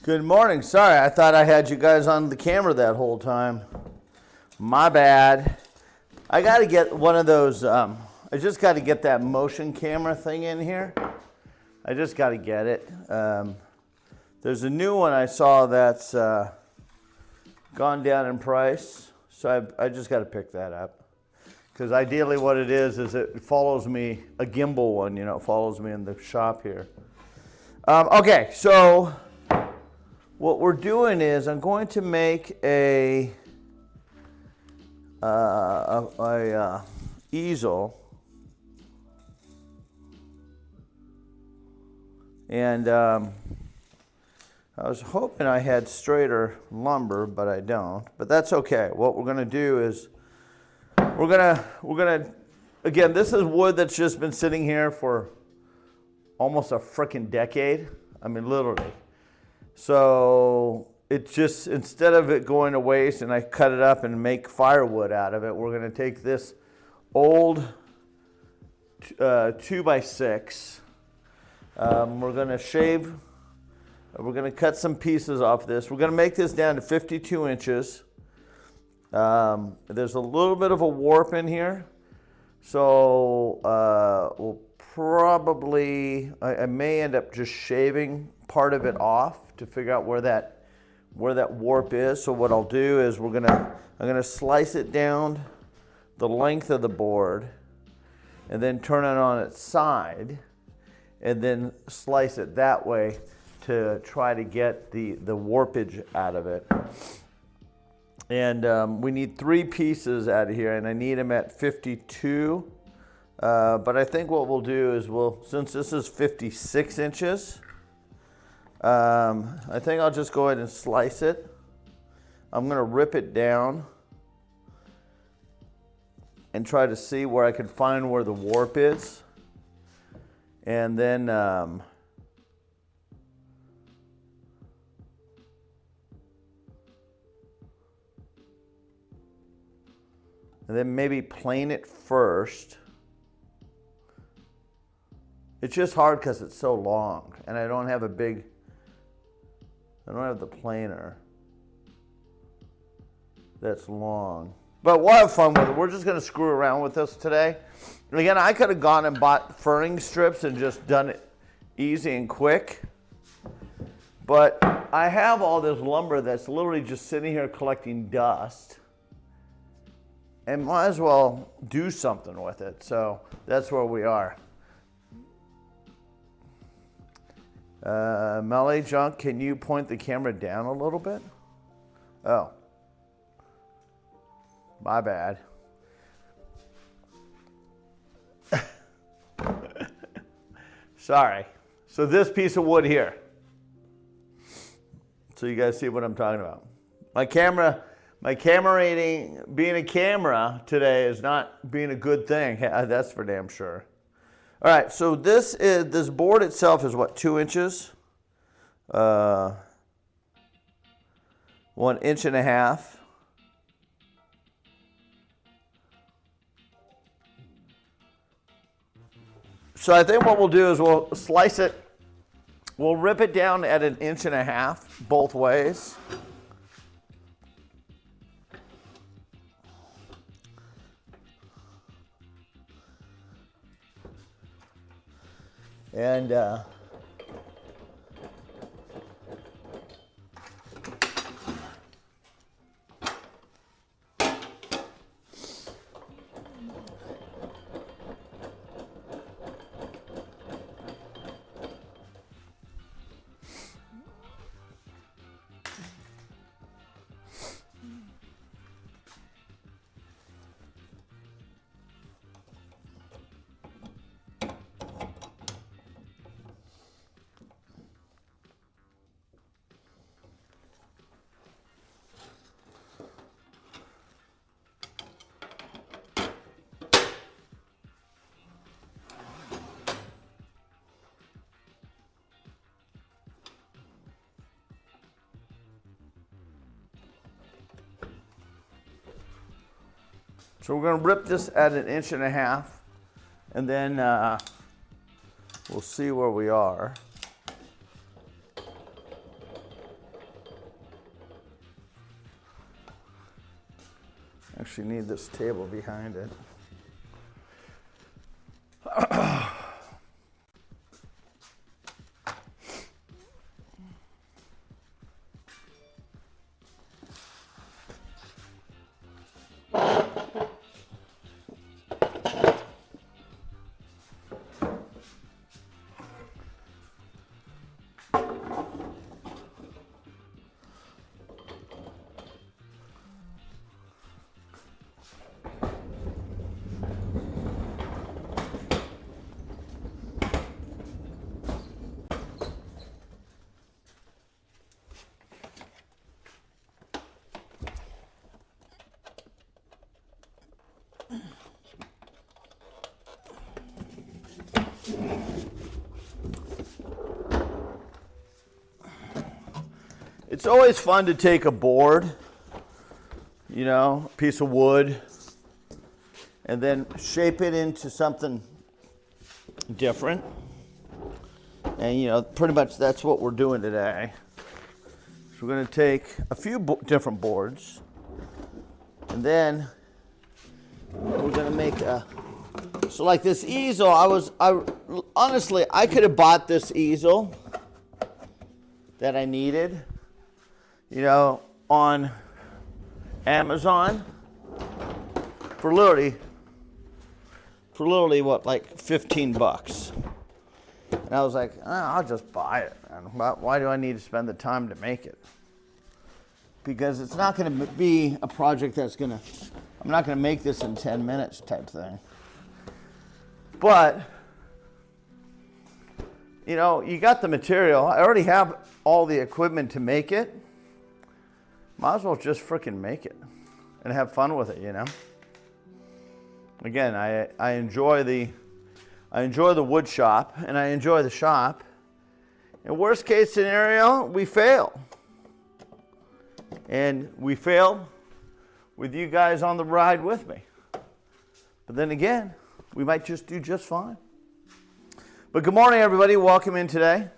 Good morning. Sorry, I thought I had you guys on the camera that whole time. My bad. I got to get one of those, I just got to get that motion camera thing in here. I just got to get it. There's a new one I saw that's gone down in price, so I just got to pick that up. Because ideally what it is it follows me, a gimbal one, it follows me in the shop here. Okay, so what we're doing is I'm going to make a easel, and I was hoping I had straighter lumber, but I don't. But that's okay. What we're going to do is we're gonna again, this is wood that's just been sitting here for almost a frickin' decade. I mean, literally. So it just, instead of it going to waste and I cut it up and make firewood out of it, we're going to take this old 2x6. We're going to shave, we're going to cut some pieces off this. We're going to make this down to 52 inches. There's a little bit of a warp in here. So we'll probably, I may end up just shaving part of it off to figure out where that warp is. So what I'll do is I'm gonna slice it down the length of the board and then turn it on its side and then slice it that way to try to get the warpage out of it. And we need 3 pieces out of here, and I need them at 52. But I think what we'll do is since this is 56 inches, I think I'll just go ahead and slice it. I'm going to rip it down and try to see where I can find where the warp is. And then maybe plane it first. It's just hard because it's so long, and I don't have the planer that's long. But we'll have fun with it. We're just going to screw around with this today. And again, I could have gone and bought furring strips and just done it easy and quick. But I have all this lumber that's literally just sitting here collecting dust. And might as well do something with it. So that's where we are. Melly Junk, can you point the camera down a little bit? Oh. My bad. Sorry. So this piece of wood here. So you guys see what I'm talking about. My camera rating, being a camera today is not being a good thing. That's for damn sure. All right, so this board itself is what, 2 inches? 1.5 inches. So I think what we'll do is we'll slice it, we'll rip it down at 1.5 inches both ways. And so we're going to rip this at 1.5 inches, and then we'll see where we are. Actually need this table behind it. It's always fun to take a board, you know, a piece of wood, and then shape it into something different. And, you know, pretty much that's what we're doing today. So we're going to take a few different boards, and then we're going to make a, so like this easel, honestly, I could have bought this easel that I needed, you know, on Amazon for literally what, like 15 bucks. And I was like, I'll just buy it. And why do I need to spend the time to make it? Because it's not going to be a project I'm not going to make this in 10 minutes type thing. But, you know, you got the material. I already have all the equipment to make it. Might as well just freaking make it and have fun with it, you know? Again, I enjoy the wood shop and I enjoy the shop. In worst case scenario, we fail. And we fail with you guys on the ride with me. But then again, we might just do just fine. But good morning, everybody. Welcome in today.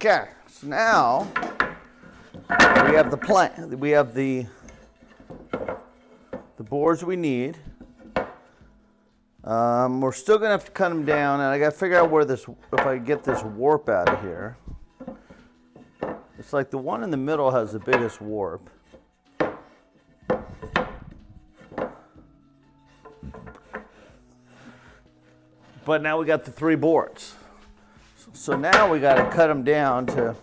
Okay, so now we have the plan. We have the boards we need. We're still gonna have to cut them down, and I gotta figure out where this, if I get this warp out of here. It's like the one in the middle has the biggest warp. But now we got the 3 boards. So now we gotta cut them down to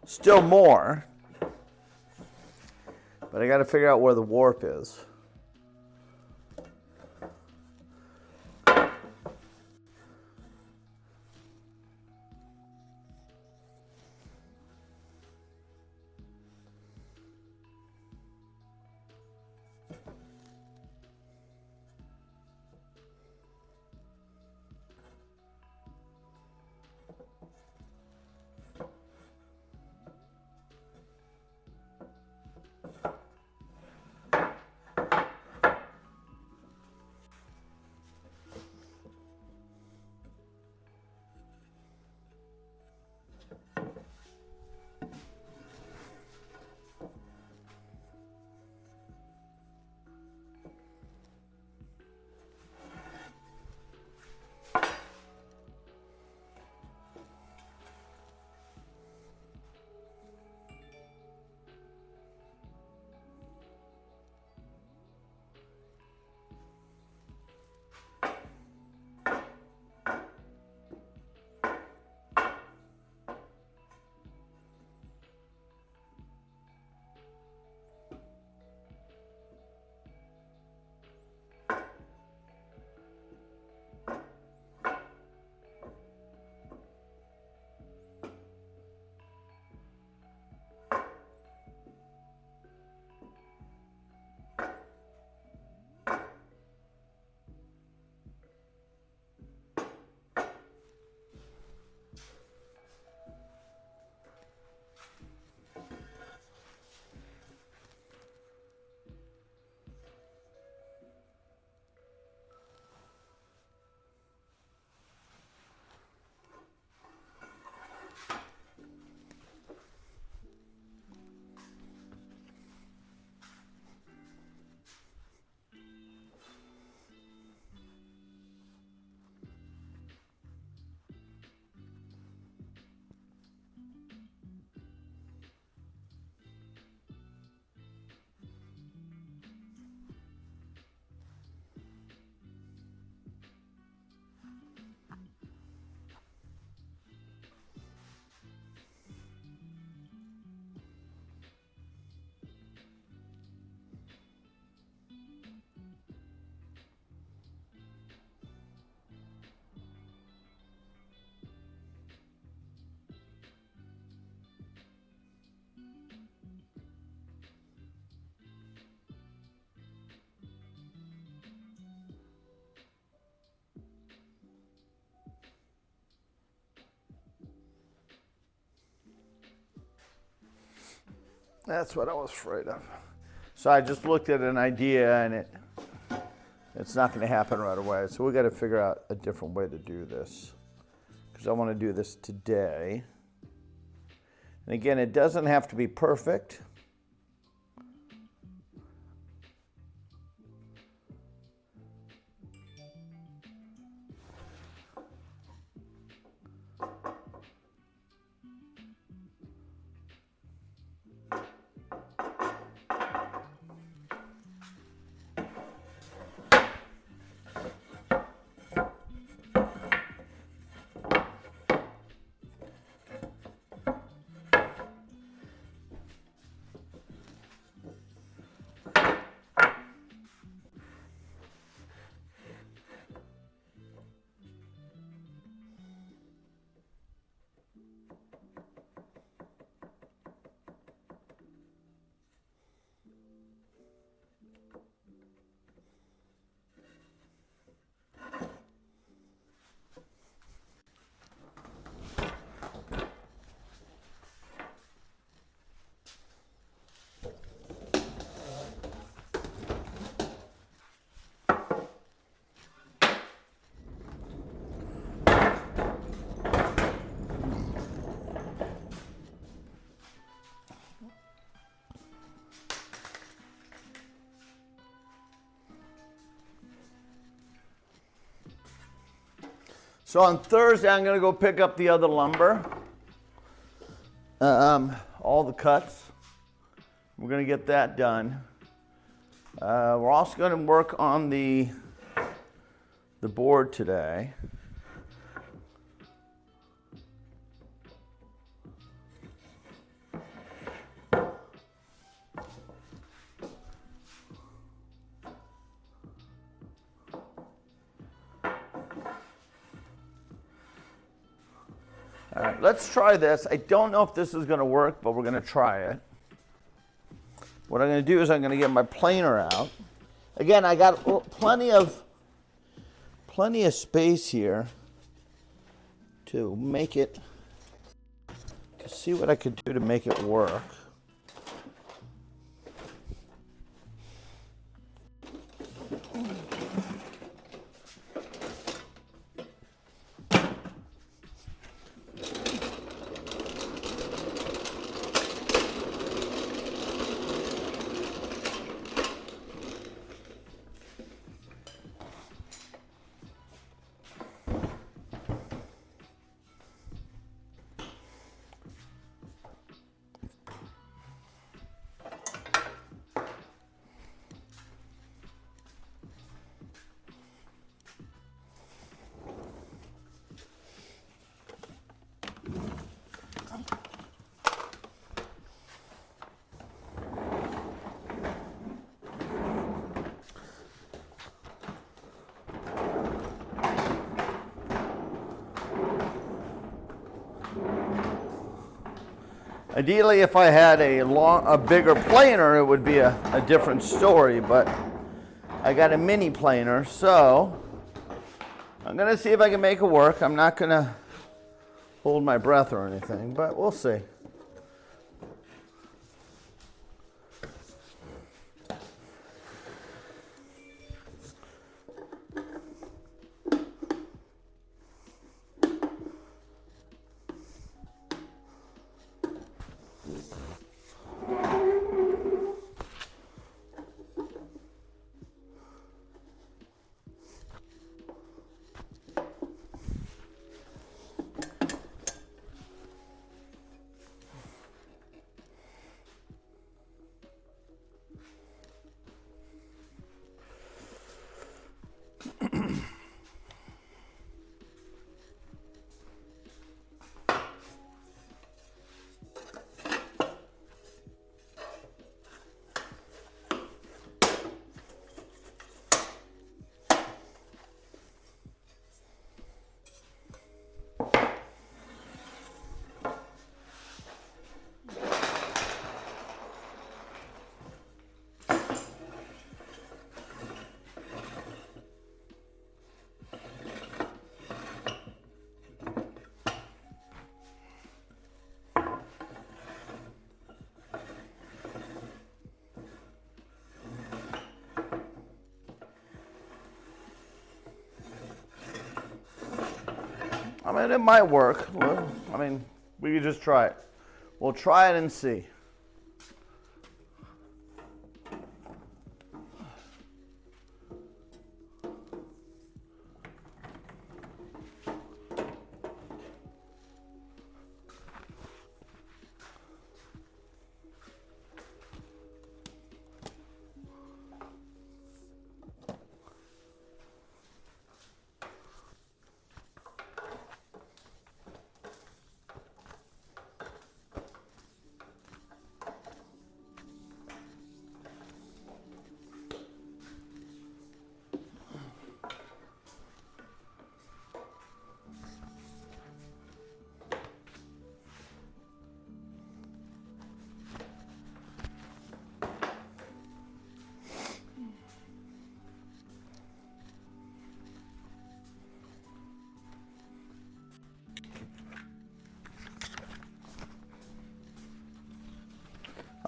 still more. But I gotta figure out where the warp is. That's what I was afraid of. So I just looked at an idea, and it's not going to happen right away. So we got to figure out a different way to do this, because I want to do this today. And again, it doesn't have to be perfect. So on Thursday, I'm gonna go pick up the other lumber, all the cuts. We're gonna get that done. We're also gonna work on the board today. All right, let's try this. I don't know if this is going to work, but we're going to try it. What I'm going to do is I'm going to get my planer out. Again, I got plenty of space here to make it, to see what I could do to make it work. Ideally, if I had a bigger planer, it would be a different story, but I got a mini planer, so I'm gonna see if I can make it work. I'm not gonna hold my breath or anything, but we'll see. I mean, it might work. I mean, we could just try it. We'll try it and see.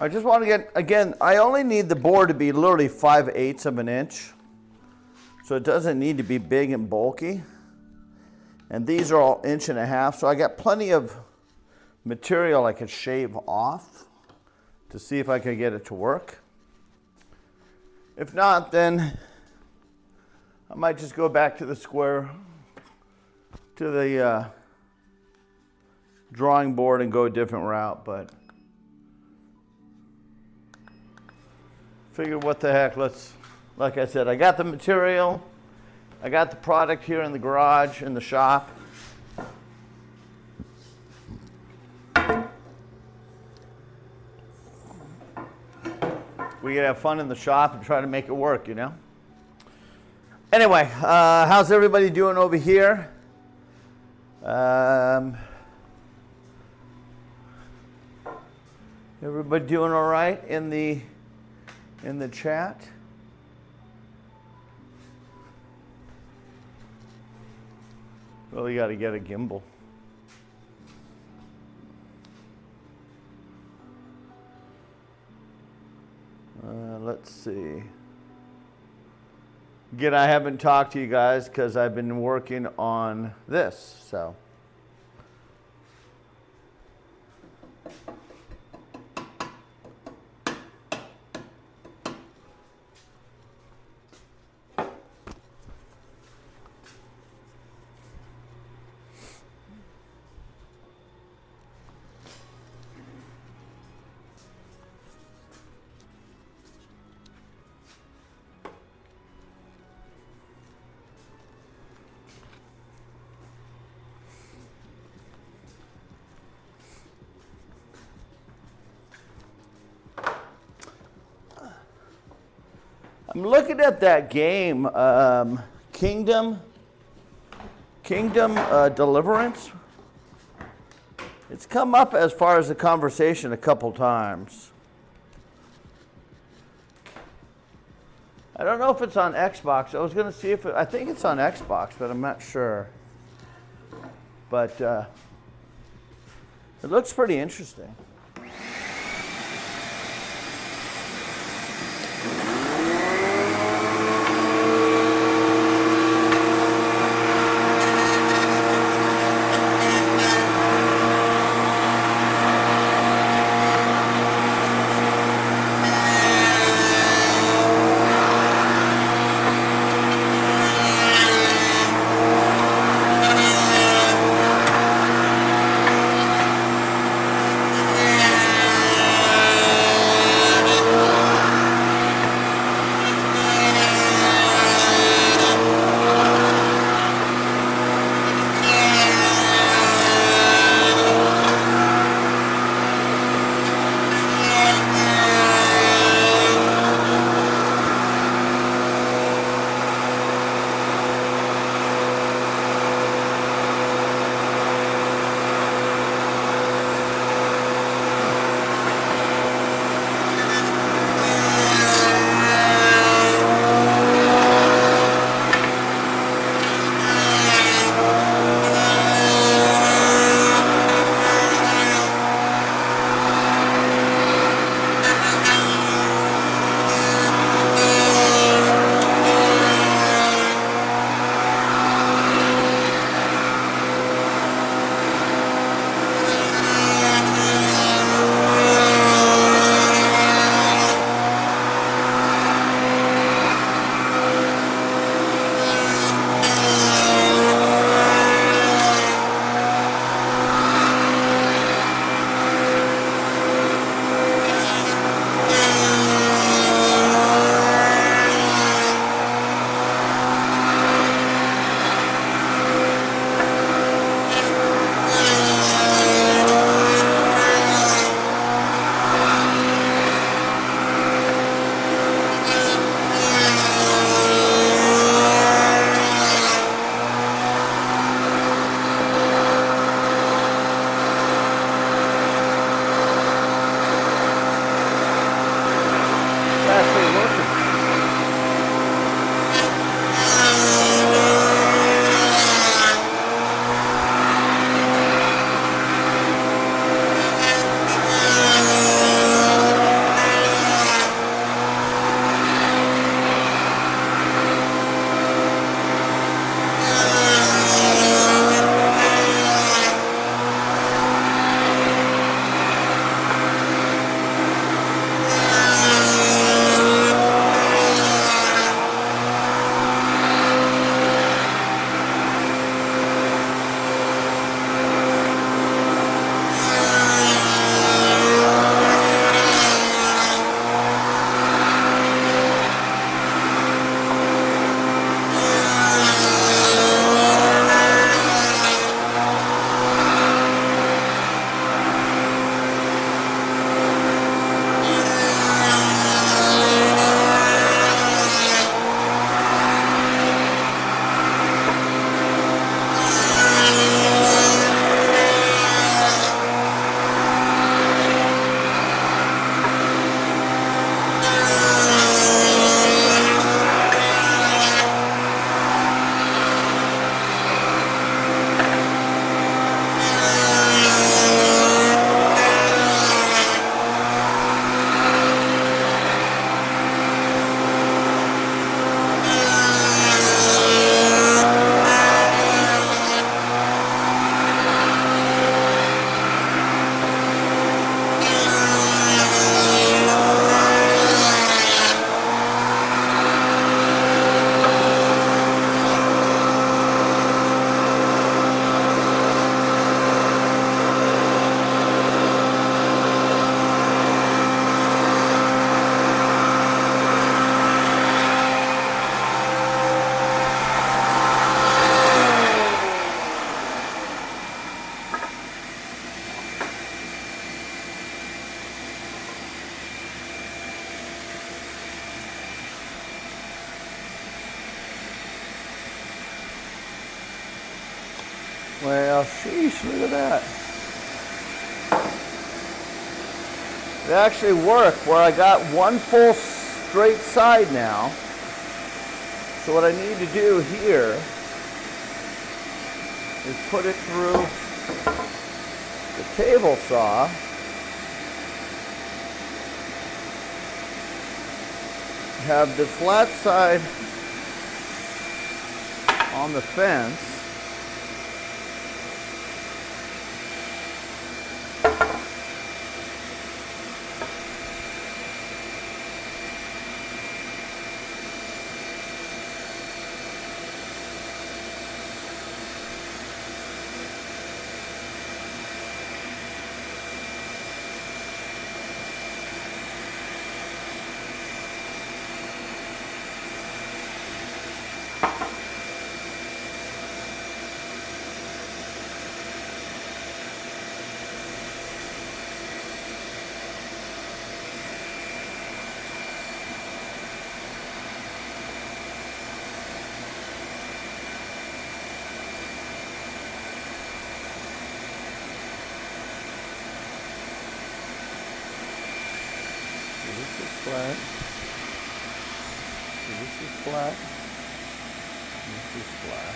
I just want to get, again, I only need the board to be literally 5/8 of an inch. So it doesn't need to be big and bulky. And these are all 1.5 inches. So I got plenty of material I could shave off to see if I could get it to work. If not, then I might just go back to the square to the drawing board and go a different route, but figured what the heck, like I said, I got the material, I got the product here in the garage, in the shop. We gotta have fun in the shop and try to make it work, you know? Anyway, how's everybody doing over here? Everybody doing all right in the chat? Really got to get a gimbal. Let's see. Again, I haven't talked to you guys because I've been working on this, so. I'm looking at that game, Kingdom Deliverance. It's come up as far as the conversation a couple times. I don't know if it's on Xbox. I was going to see if I think it's on Xbox, but I'm not sure. But it looks pretty interesting. Well, sheesh, look at that. It actually worked where I got one full straight side now. So what I need to do here is put it through the table saw. Have the flat side on the fence. This is flat. This is flat. This is flat.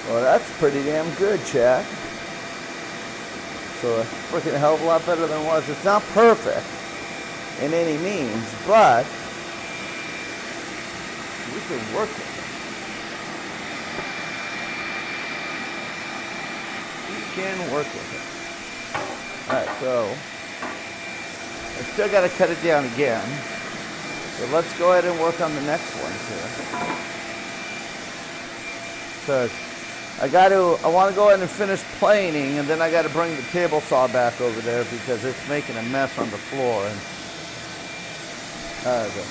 Well, that's pretty damn good, Chad. So a freaking hell of a lot better than it was. It's not perfect in any means, but we can work with it. We can work with it. Alright, so I still got to cut it down again. So let's go ahead and work on the next ones here. Because I want to go ahead and finish planing, and then I got to bring the table saw back over there because it's making a mess on the floor and the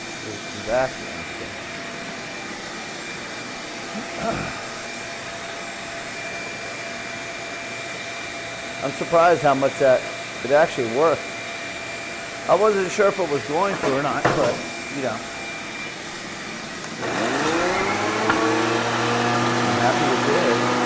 vacuum. I'm surprised how much that it actually worked. I wasn't sure if it was going to or not, but you know. I'm happy it did.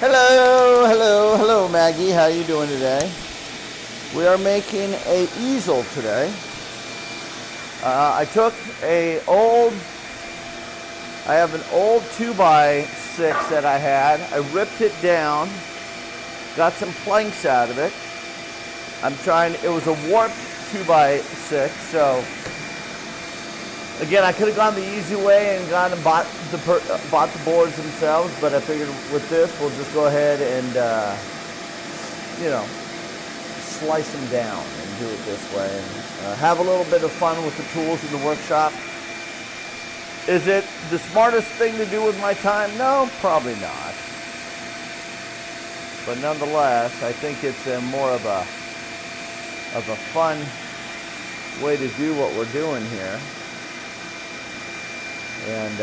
Hello, hello, hello, Maggie. How you doing today? We are making a easel today. I have an old 2x6 that I had. I ripped it down, got some planks out of it. It was a warped 2x6, so again, I could have gone the easy way and gone and bought the boards themselves, but I figured with this, we'll just go ahead and, slice them down and do it this way. And have a little bit of fun with the tools in the workshop. Is it the smartest thing to do with my time? No, probably not. But nonetheless, I think it's more of a fun way to do what we're doing here. And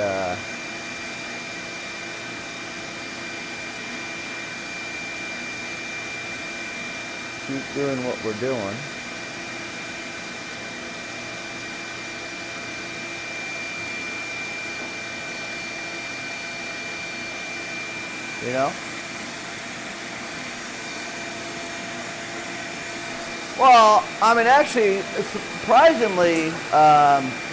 keep doing what we're doing. You know? Well, I mean, actually, surprisingly,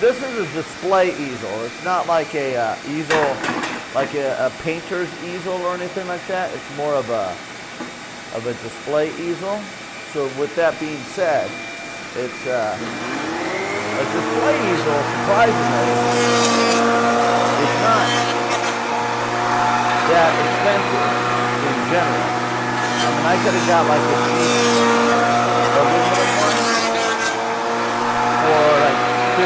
this is a display easel. It's not like a easel, like a painter's easel or anything like that. It's more of a display easel. So with that being said, it's a display easel. Surprisingly, it's not that expensive in general. I mean, I could have got like a cheap aluminum one for like $15-20.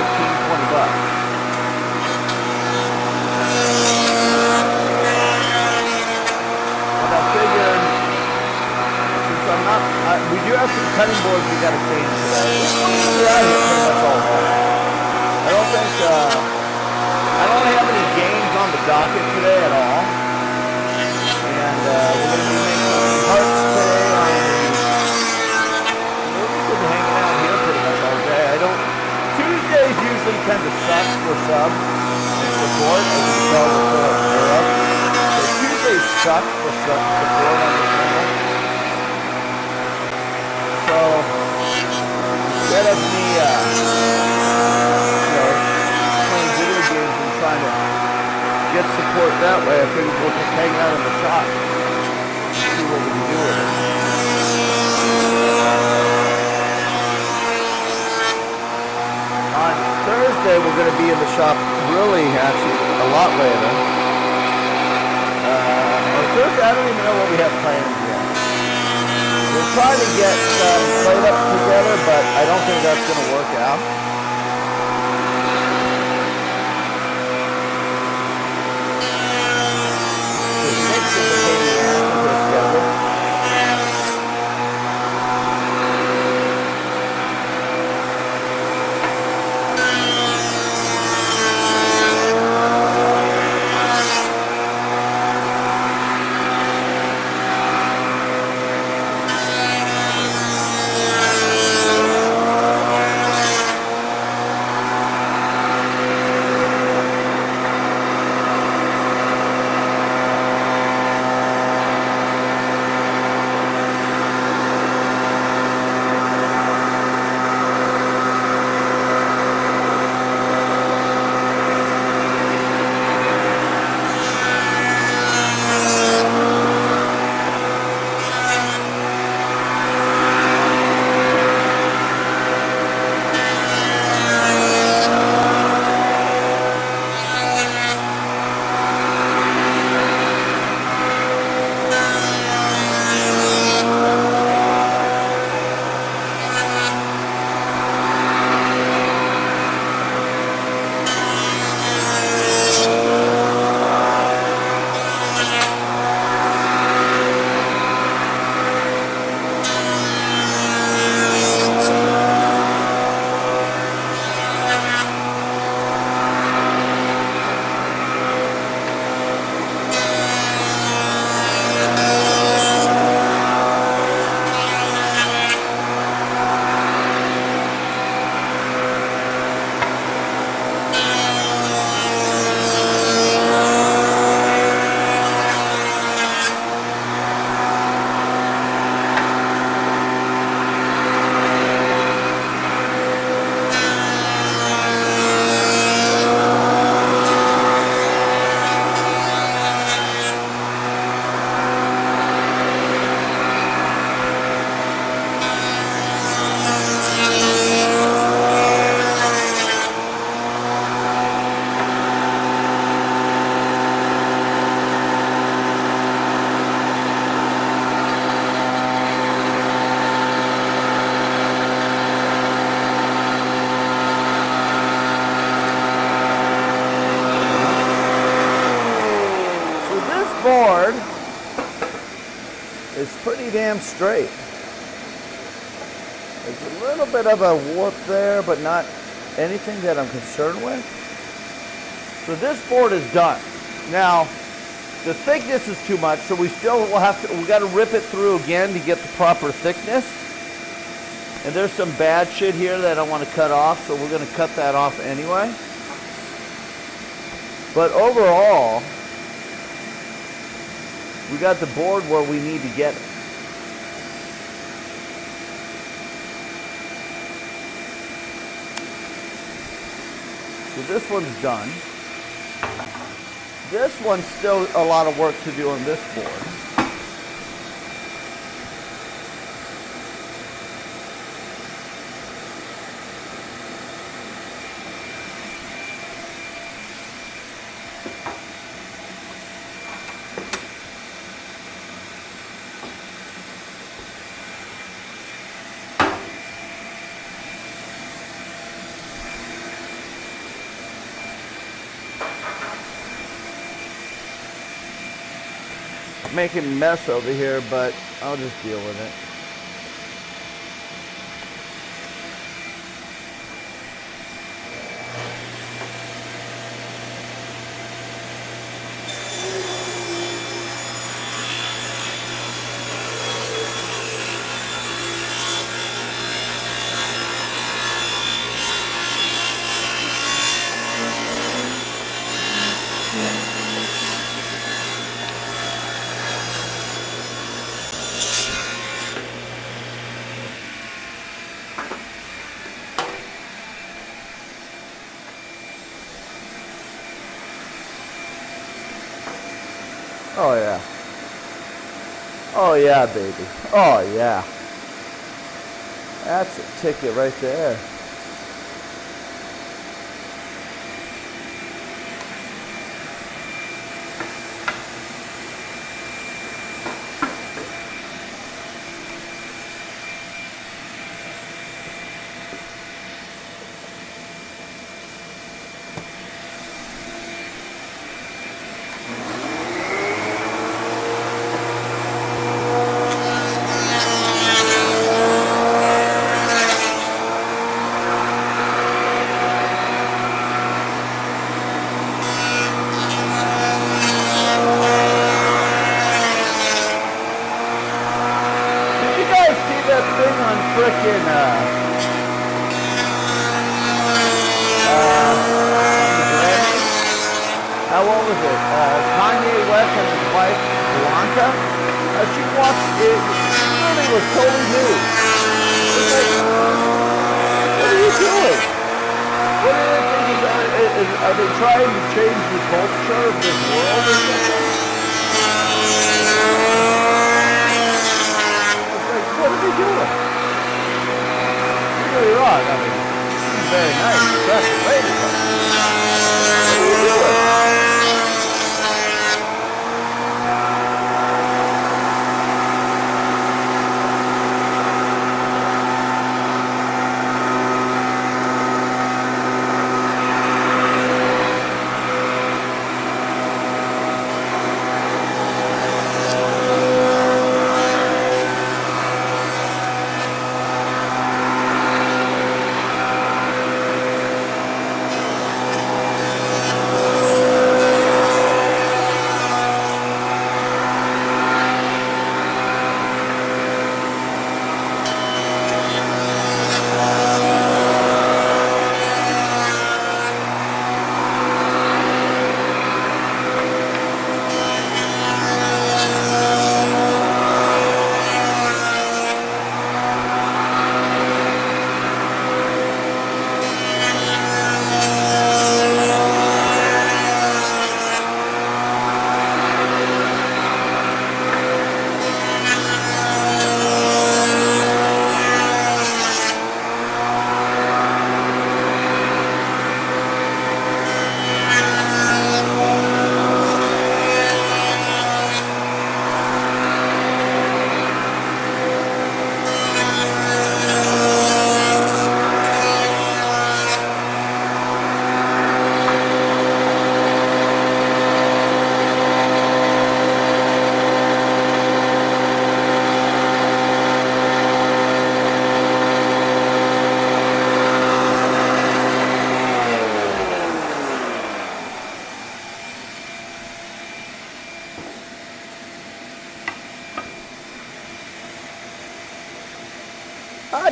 But I figured, since we do have some cutting boards we got to clean today. We're out here pretty much all day. I don't have any games on the docket today at all. And we're going to be making some parts today. We're just going to be hanging out here pretty much all day. Tuesdays usually tend to suck for subs and support, as you can tell before it's up. So Tuesdays suck for support on the channel. So instead of me, playing video games and trying to get support that way, I figured we'll just hang out in the shop and see what we can do with it. On Thursday, we're going to be in the shop actually a lot later. On Thursday, I don't even know what we have planned yet. We're trying to get some plate up together, but I don't think that's going to work out. damn straight. There's a little bit of a warp there, but not anything that I'm concerned with. So this board is done. Now, the thickness is too much, so we got to rip it through again to get the proper thickness. And there's some bad shit here that I want to cut off, so we're going to cut that off anyway. But overall, we got the board where we need to get it. So this one's done. This one's still a lot of work to do on this board. Making a mess over here, but I'll just deal with it. Oh yeah. Oh yeah, baby. Oh yeah. That's a ticket right there. Frickin' how old was it? Kanye West and his wife Blanca. She watched it. Really was totally new. It's like, what are you doing? What do they think are they trying to change the culture of this world or something? It's like, what are they doing? Really wrong. I mean, she's very nice, attractive lady, but what are you doing?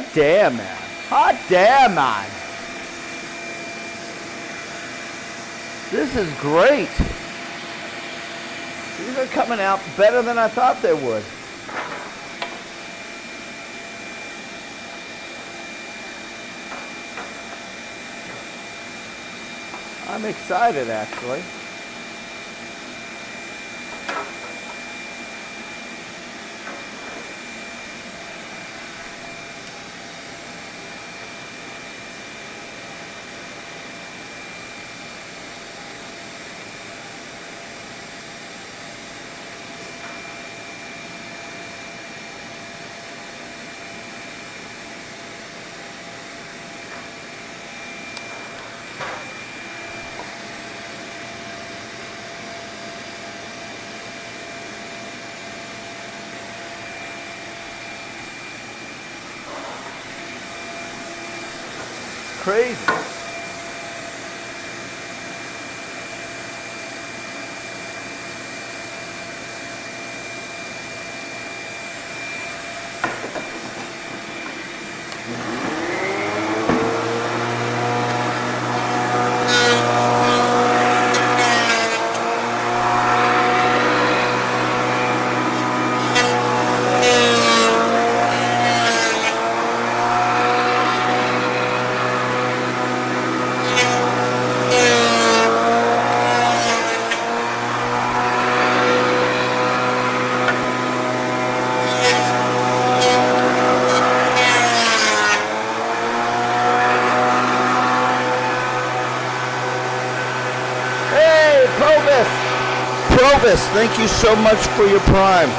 Hot damn, man. Hot damn, man. This is great. These are coming out better than I thought they would. I'm excited, actually. Crazy. Provis, thank you so much for your prime.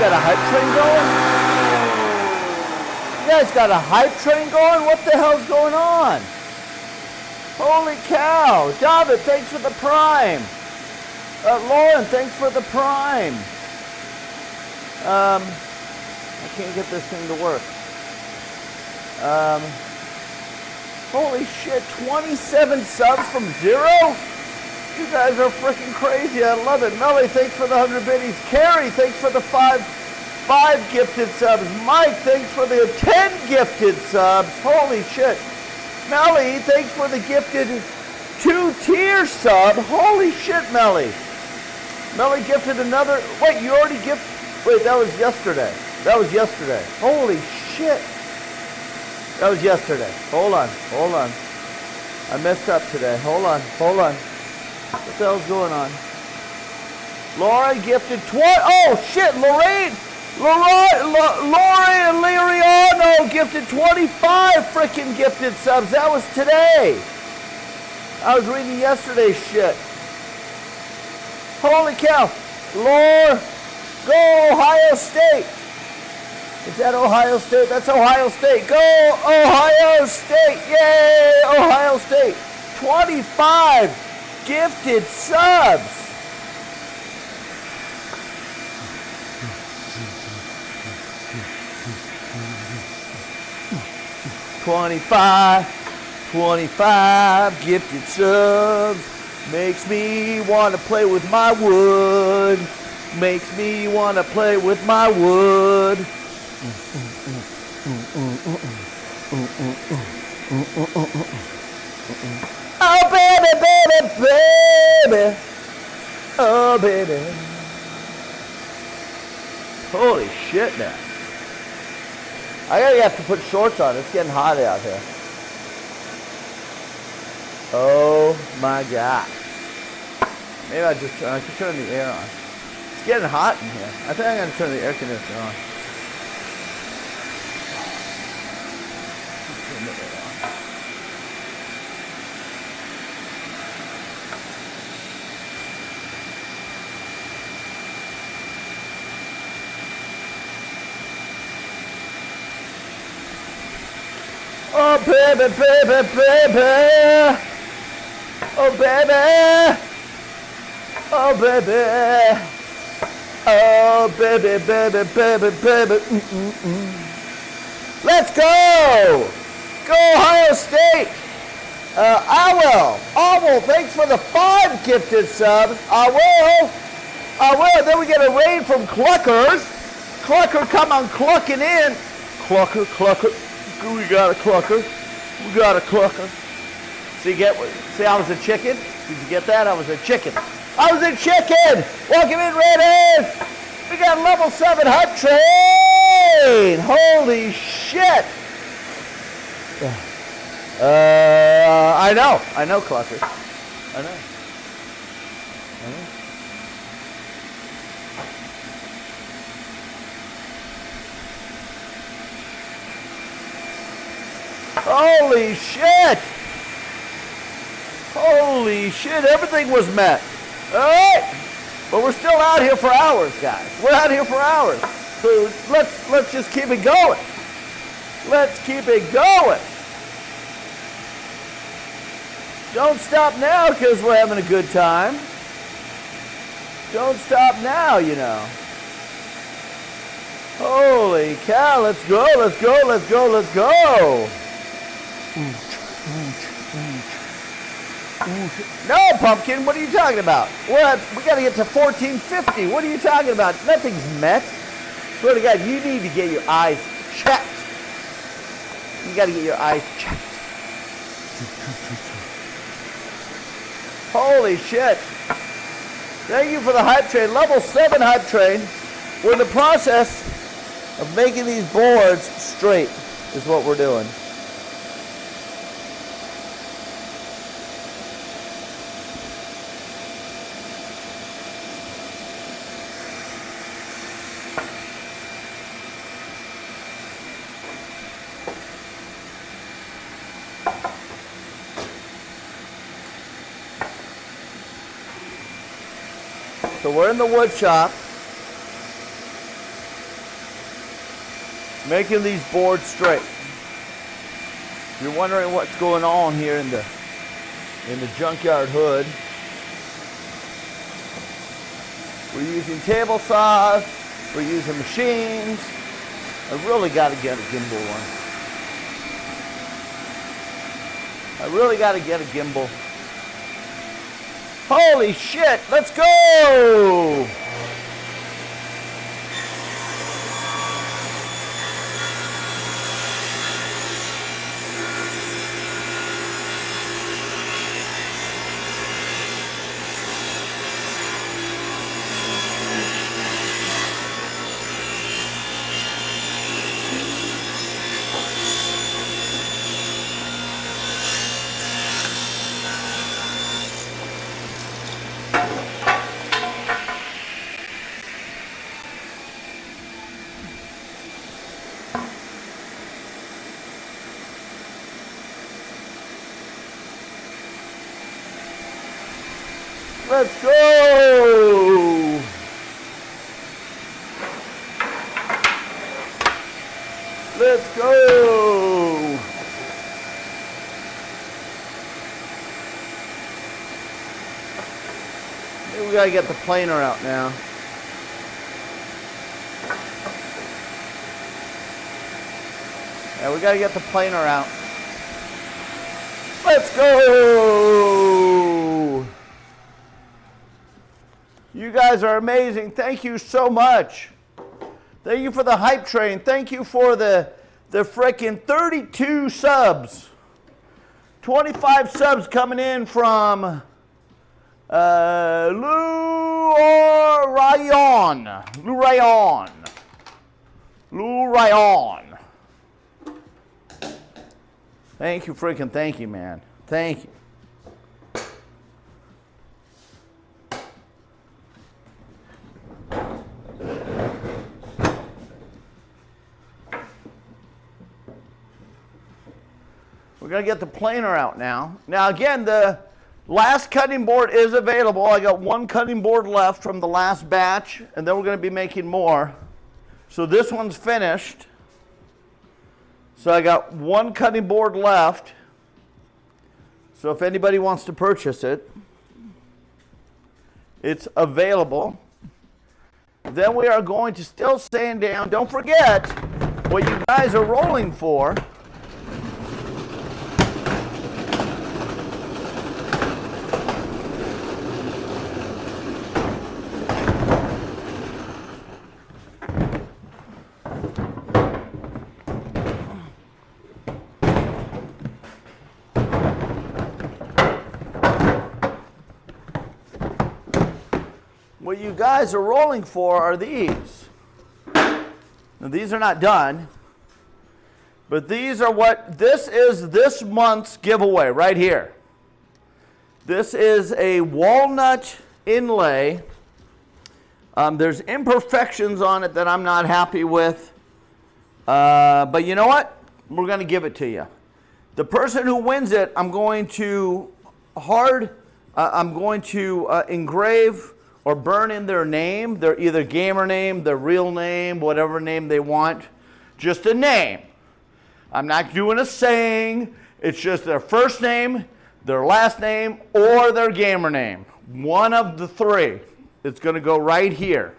got a hype train going? You guys got a hype train going? What the hell's going on? Holy cow. David, thanks for the prime. Lauren, thanks for the prime. I can't get this thing to work. Holy shit, 27 subs from 0? You guys are freaking crazy. I love it. Melly, thanks for the 100 biddies. Carrie, thanks for the 5 gifted subs. Mike, thanks for the 10 gifted subs. Holy shit. Melly, thanks for the gifted 2-tier sub. Holy shit, Melly. Melly gifted another. Wait, you already gifted. Wait, that was yesterday. That was yesterday. Holy shit. That was yesterday. Hold on. I messed up today. Hold on. What the hell's going on? Laura gifted 20. Oh shit, Lorraine Liriano gifted 25 freaking gifted subs. That was today. I was reading yesterday's shit. Holy cow. Laura, go Ohio State. Is that Ohio State? That's Ohio State. Go Ohio State. Yay, Ohio State. 25 gifted subs. $25 gifted subs. Makes me want to play with my wood. Makes me want to play with my wood. Oh baby, baby, baby. Oh baby. Holy shit, man. I gotta have to put shorts on. It's getting hot out here. Oh my god. Maybe I could turn the air on. It's getting hot in here. I think I'm gonna turn the air conditioner on. Oh baby, baby, baby. Oh baby. Oh baby. Oh baby, baby, baby, baby. Let's go. Go Ohio State. I will. Thanks for the 5 gifted subs. I will. Then we get a raid from Cluckers. Clucker, come on clucking in. Clucker. We got a clucker. See, I was a chicken? Did you get that? I was a chicken. Welcome in, Raiders. We got level 7 hype train. Holy shit. I know cluckers. I know. Holy shit, everything was met. All right, but we're still out here for hours, guys. We're out here for hours. So let's just keep it going. Don't stop now because we're having a good time. Don't stop now, you know. Holy cow, let's go. No, Pumpkin, what are you talking about? We got to get to 1450. What are you talking about? Nothing's met. Swear to God, you need to get your eyes checked. You got to get your eyes checked. Holy shit. Thank you for the hype train. Level 7 hype train. We're in the process of making these boards straight is what we're doing. So we're in the wood shop. Making these boards straight. If you're wondering what's going on here in the Junkyard hood, we're using table saws, we're using machines. I really got to get a gimbal one. I really got to get a gimbal. Holy shit, let's go! Let's go! Let's go! Maybe we gotta get the planer out now. Yeah, we gotta get the planer out. Let's go! You guys are amazing. Thank you so much. Thank you for the hype train. Thank you for the frickin' 32 subs. 25 subs coming in from Lou Rayon. Thank you, man. Thank you. We're going to get the planer out now. Now again, the last cutting board is available. I got one cutting board left from the last batch, and then we're going to be making more. So this one's finished. So I got one cutting board left. So if anybody wants to purchase it, it's available. Then we are going to still sand down. Don't forget what you guys are rolling for. What you guys are rolling for are these. Now these are not done, but these are what, this is this month's giveaway right here. This is a walnut inlay. There's imperfections on it that I'm not happy with, but you know what? We're going to give it to you. The person who wins it, I'm going to engrave or burn in their name, their either gamer name, their real name, whatever name they want, just a name. I'm not doing a saying, it's just their first name, their last name, or their gamer name. One of the three. It's gonna go right here.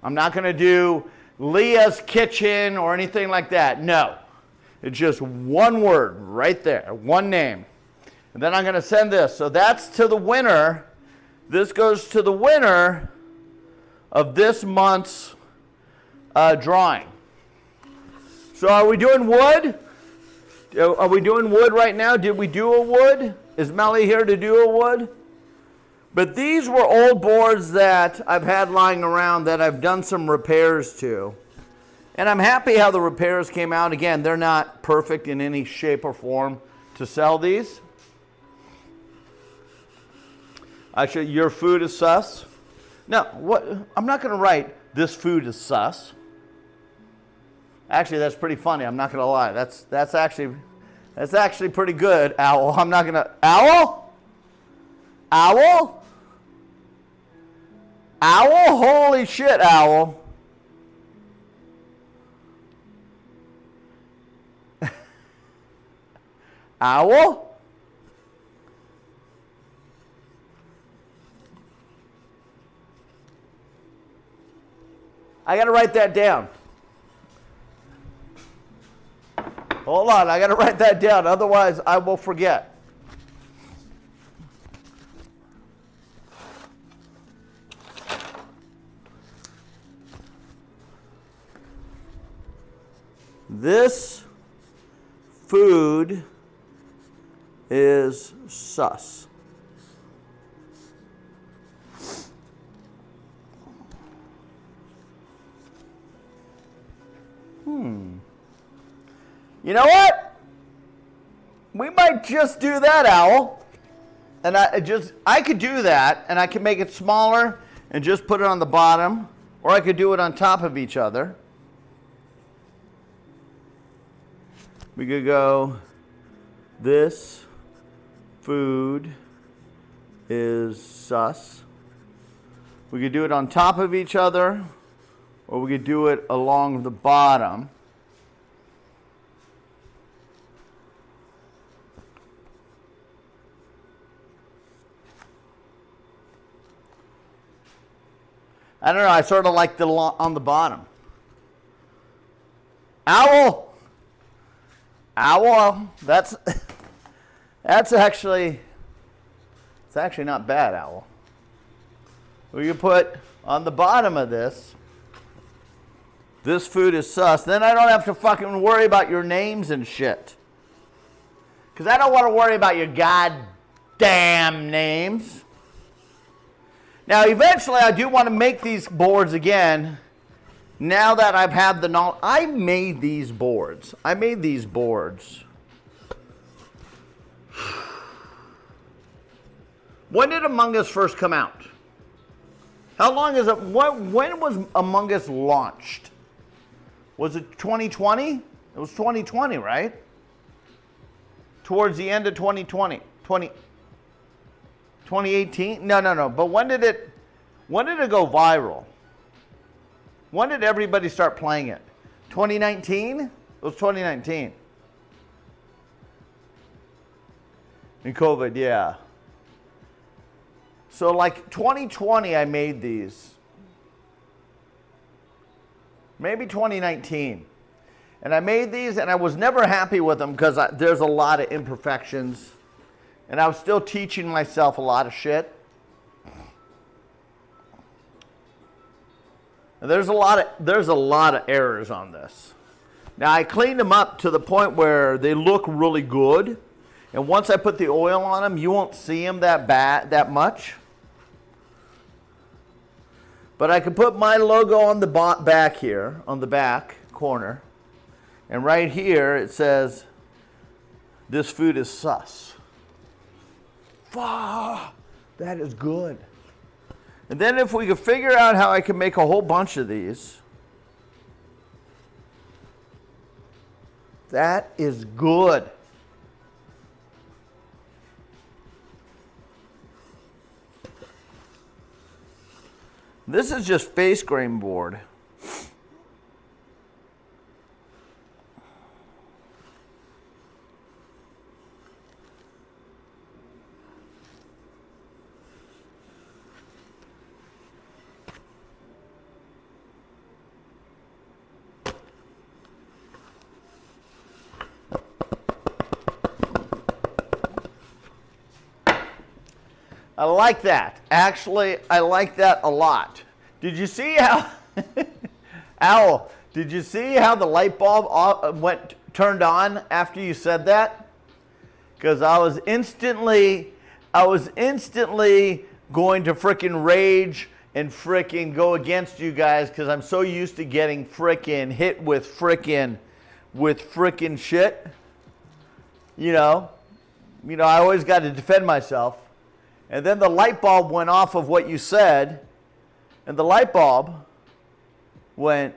I'm not gonna do Leah's Kitchen or anything like that, no. It's just one word right there, one name. And then I'm gonna send this, so that's to the winner. This goes to the winner of this month's drawing. So are we doing wood? Are we doing wood right now? Did we do a wood? Is Melly here to do a wood? But these were old boards that I've had lying around that I've done some repairs to. And I'm happy how the repairs came out. Again, they're not perfect in any shape or form to sell these. Actually, your food is sus. No, what? I'm not going to write this food is sus. Actually, that's pretty funny. I'm not going to lie. That's actually pretty good, Owl. I'm not going to Owl? Owl? Owl? Holy shit, Owl. Owl? I got to write that down. Hold on, I got to write that down. Otherwise, I will forget. This food is sus. You know what? We might just do that, Owl. And I could do that, and I could make it smaller and just put it on the bottom, or I could do it on top of each other. We could go, this food is sus. We could do it on top of each other, or we could do it along the bottom. I don't know, I sort of like the on the bottom. Owl! Owl, that's actually, it's actually not bad, Owl. We can put on the bottom of this food is sus. Then I don't have to fucking worry about your names and shit. Because I don't want to worry about your goddamn names. Now, eventually, I do want to make these boards again. Now that I've had the knowledge, I made these boards. When did Among Us first come out? How long is it? When was Among Us launched? Was it 2020? It was 2020, right? Towards the end of 2020. 2018? No. But when did it go viral? When did everybody start playing it? 2019? It was 2019. In COVID, yeah. So like 2020 I made these. Maybe 2019. And I made these and I was never happy with them because there's a lot of imperfections. And I was still teaching myself a lot of shit. And there's a lot of errors on this. Now I cleaned them up to the point where they look really good. And once I put the oil on them, you won't see them that much. But I can put my logo on the back here, on the back corner. And right here it says, this food is sus. Fuck, that is good. And then if we could figure out how I can make a whole bunch of these, that is good. This is just face grain board. I like that. Actually, I like that a lot. Did you see how, Owl, did you see how the light bulb turned on after you said that? Because I was instantly going to frickin' rage and frickin' go against you guys because I'm so used to getting frickin' hit with frickin' shit. You know, I always got to defend myself. And then the light bulb went off of what you said, and the light bulb went.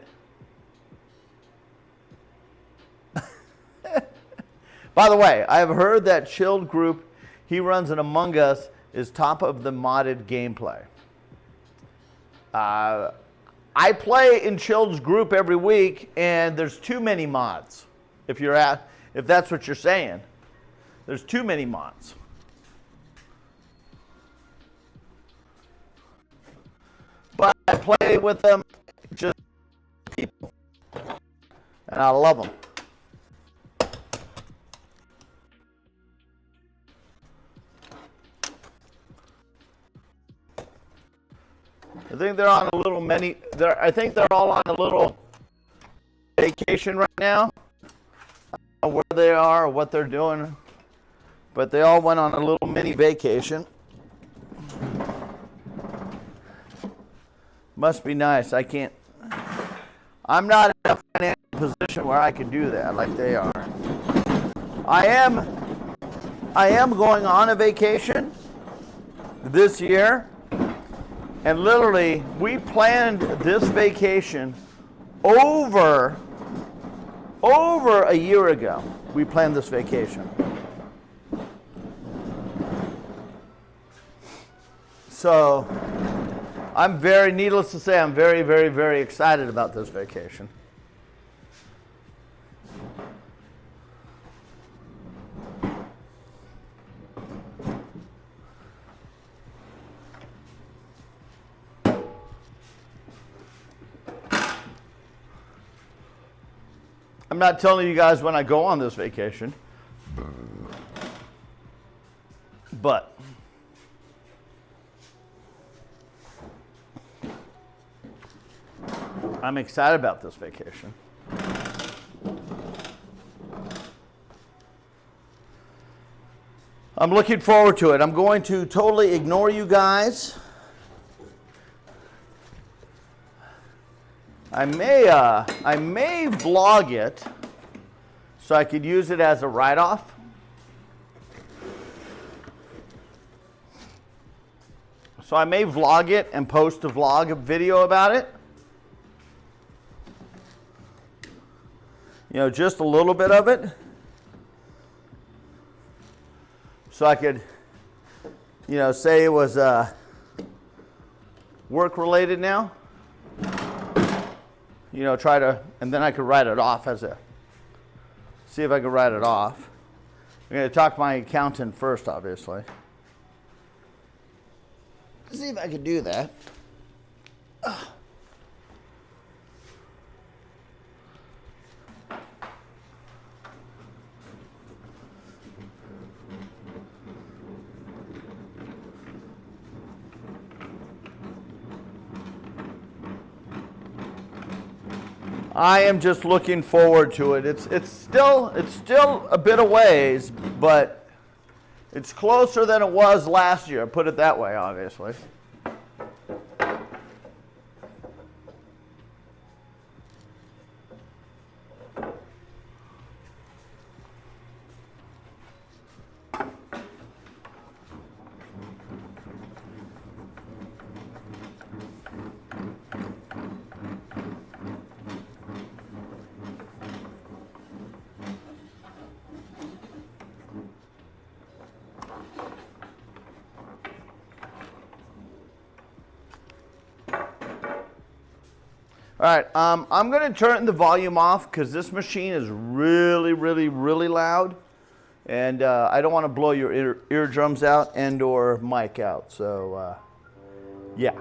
By the way, I have heard that Chilled Group, he runs an Among Us, is top of the modded gameplay. I play in Chilled's group every week, and there's too many mods. If that's what you're saying, There's too many mods. But I play with them, just people. And I love them. I think they're on a little mini. I think they're all on a little vacation right now. I don't know where they are or what they're doing, but they all went on a little mini vacation. Must be nice. I'm not in a financial position where I can do that like they are. I am going on a vacation this year. And literally, we planned this vacation over a year ago. We planned this vacation. So, needless to say, I'm very, very, very excited about this vacation. I'm not telling you guys when I go on this vacation, but I'm excited about this vacation. I'm looking forward to it. I'm going to totally ignore you guys. I may vlog it so I could use it as a write-off. So I may vlog it and post a video about it. You know, just a little bit of it. So I could, you know, say it was work-related now. You know, and then I could write it off see if I could write it off. I'm going to talk to my accountant first, obviously. See if I could do that. I am just looking forward to it. It's still a bit of ways, but it's closer than it was last year. Put it that way, obviously. All right, I'm going to turn the volume off because this machine is really, really, really loud. And I don't want to blow your eardrums out and or mic out. So, yeah.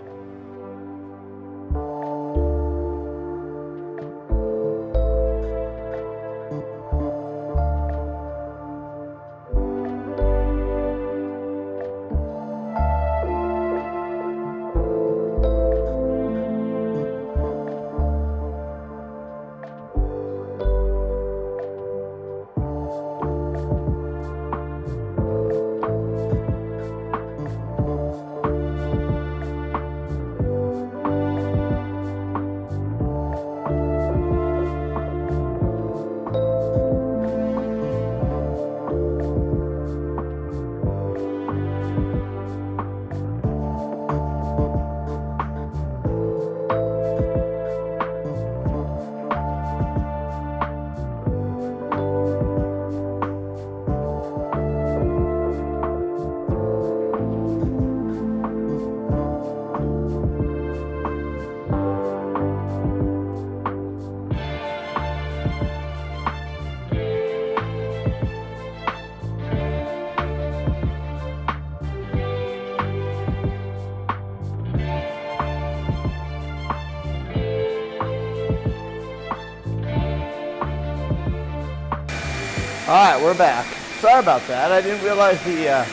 All right, we're back. Sorry about that. I didn't realize the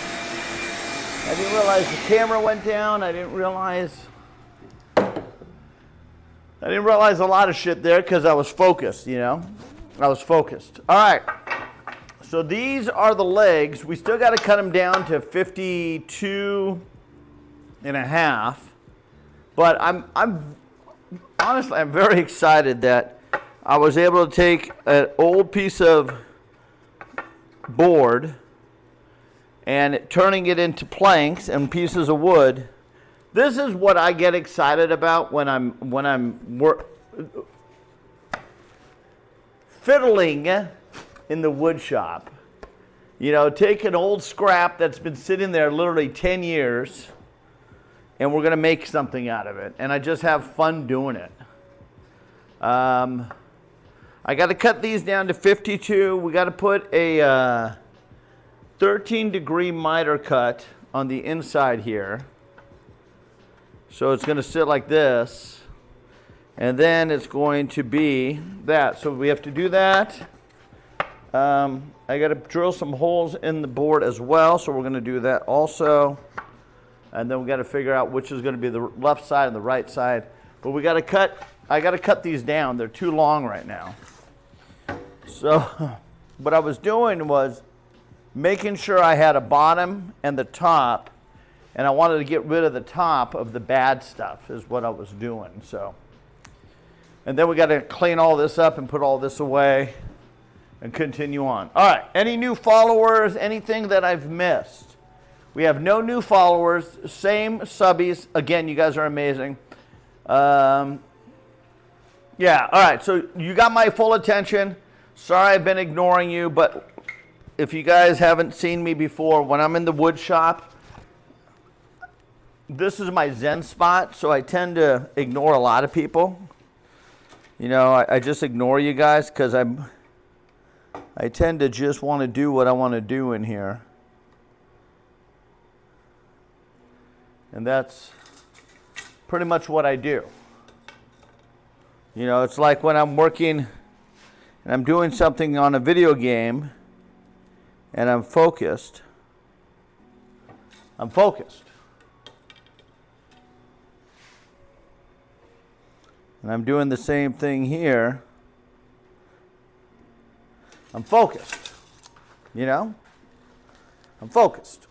camera went down. I didn't realize a lot of shit there because I was focused, you know. I was focused. All right. So these are the legs. We still got to cut them down to 52 and a half. But I'm honestly, I'm very excited that I was able to take an old piece of board and turning it into planks and pieces of wood. This is what I get excited about when I'm fiddling in the wood shop. You know, take an old scrap that's been sitting there literally 10 years and we're going to make something out of it. And I just have fun doing it. I got to cut these down to 52. We got to put a 13-degree miter cut on the inside here. So it's going to sit like this. And then it's going to be that. So we have to do that. I got to drill some holes in the board as well. So we're going to do that also. And then we got to figure out which is going to be the left side and the right side. But we got to cut, I got to cut these down. They're too long right now. So what I was doing was making sure I had a bottom and the top, and I wanted to get rid of the top of the bad stuff is what I was doing. So, and then we got to clean all this up and put all this away and continue on. All right, any new followers, anything that I've missed? We have no new followers, same subbies. Again, you guys are amazing. Yeah, all right, so you got my full attention. Sorry I've been ignoring you, but if you guys haven't seen me before, when I'm in the wood shop, this is my zen spot, so I tend to ignore a lot of people. You know, I just ignore you guys because I tend to just want to do what I want to do in here. And that's pretty much what I do. You know, it's like when I'm working and I'm doing something on a video game and I'm focused. I'm focused. And I'm doing the same thing here. I'm focused. You know? I'm focused.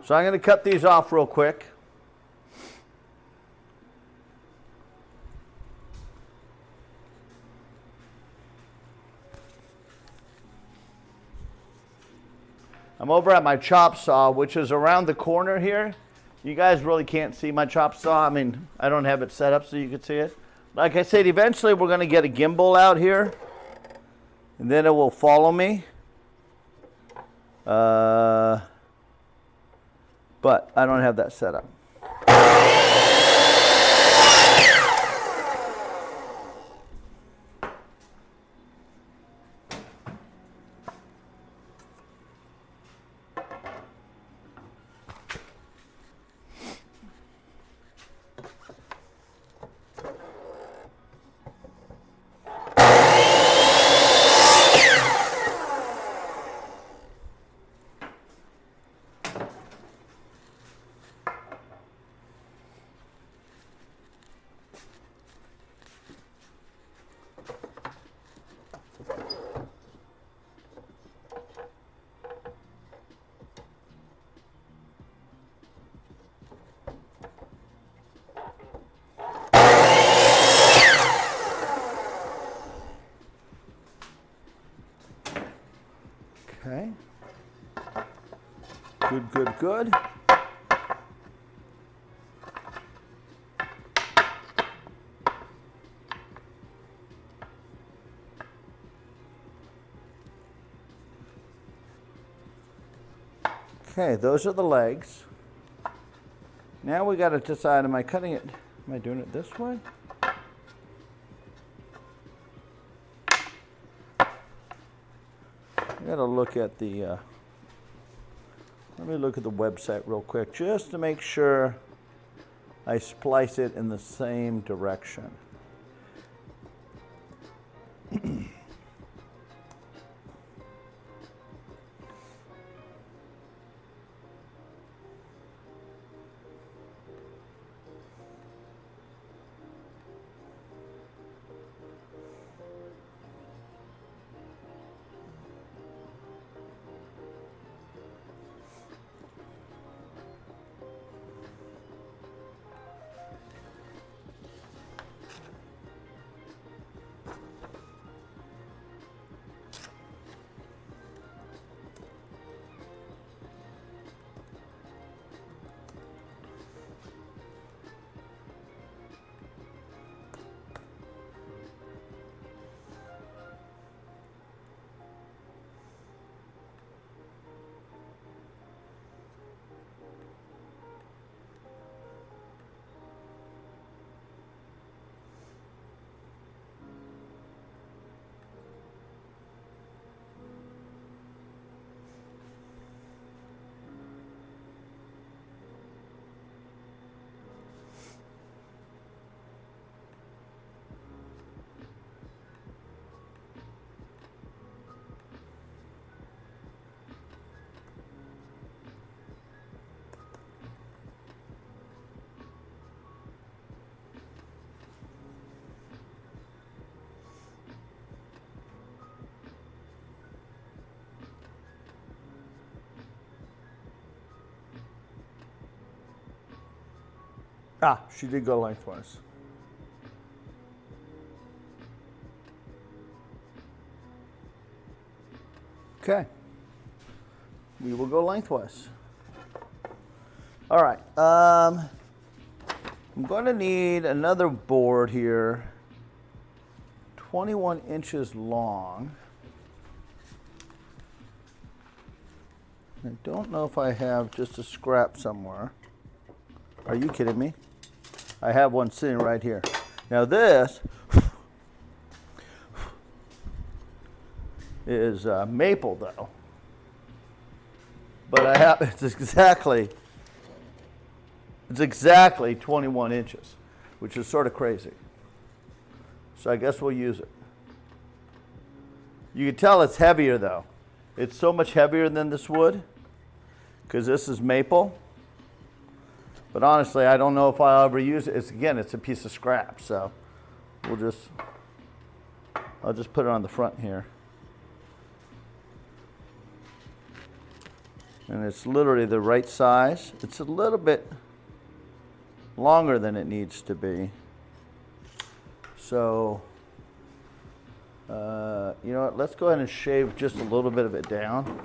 So I'm going to cut these off real quick. I'm over at my chop saw, which is around the corner here. You guys really can't see my chop saw. I mean, I don't have it set up so you can see it. Like I said, eventually we're going to get a gimbal out here, and then it will follow me. But I don't have that set up. Okay. Good, good, good. Okay, those are the legs. Now we got to decide, am I cutting it, am I doing it this way? gotta look at the, let me look at the website real quick just to make sure I splice it in the same direction. Ah, she did go lengthwise. Okay. We will go lengthwise. All right. I'm going to need another board here, 21 inches long. I don't know if I have just a scrap somewhere. Are you kidding me? I have one sitting right here. Now this is maple though, but I have it's exactly 21 inches, which is sort of crazy. So I guess we'll use it. You can tell it's heavier though. It's so much heavier than this wood because this is maple. But honestly, I don't know if I'll ever use it. It's a piece of scrap, so I'll just put it on the front here. And it's literally the right size. It's a little bit longer than it needs to be. So, you know what, let's go ahead and shave just a little bit of it down.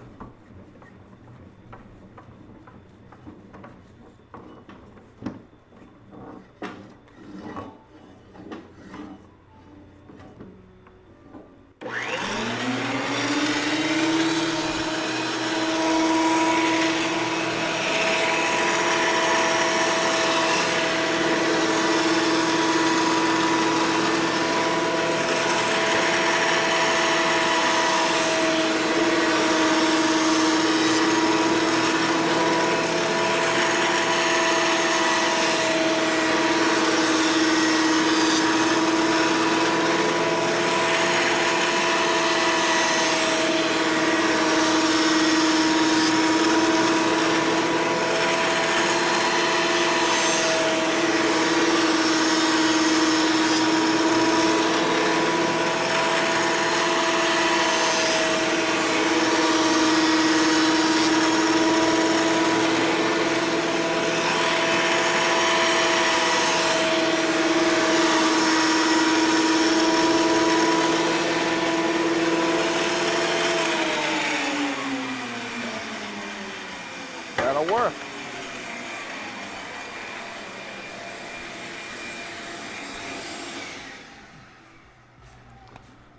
Work.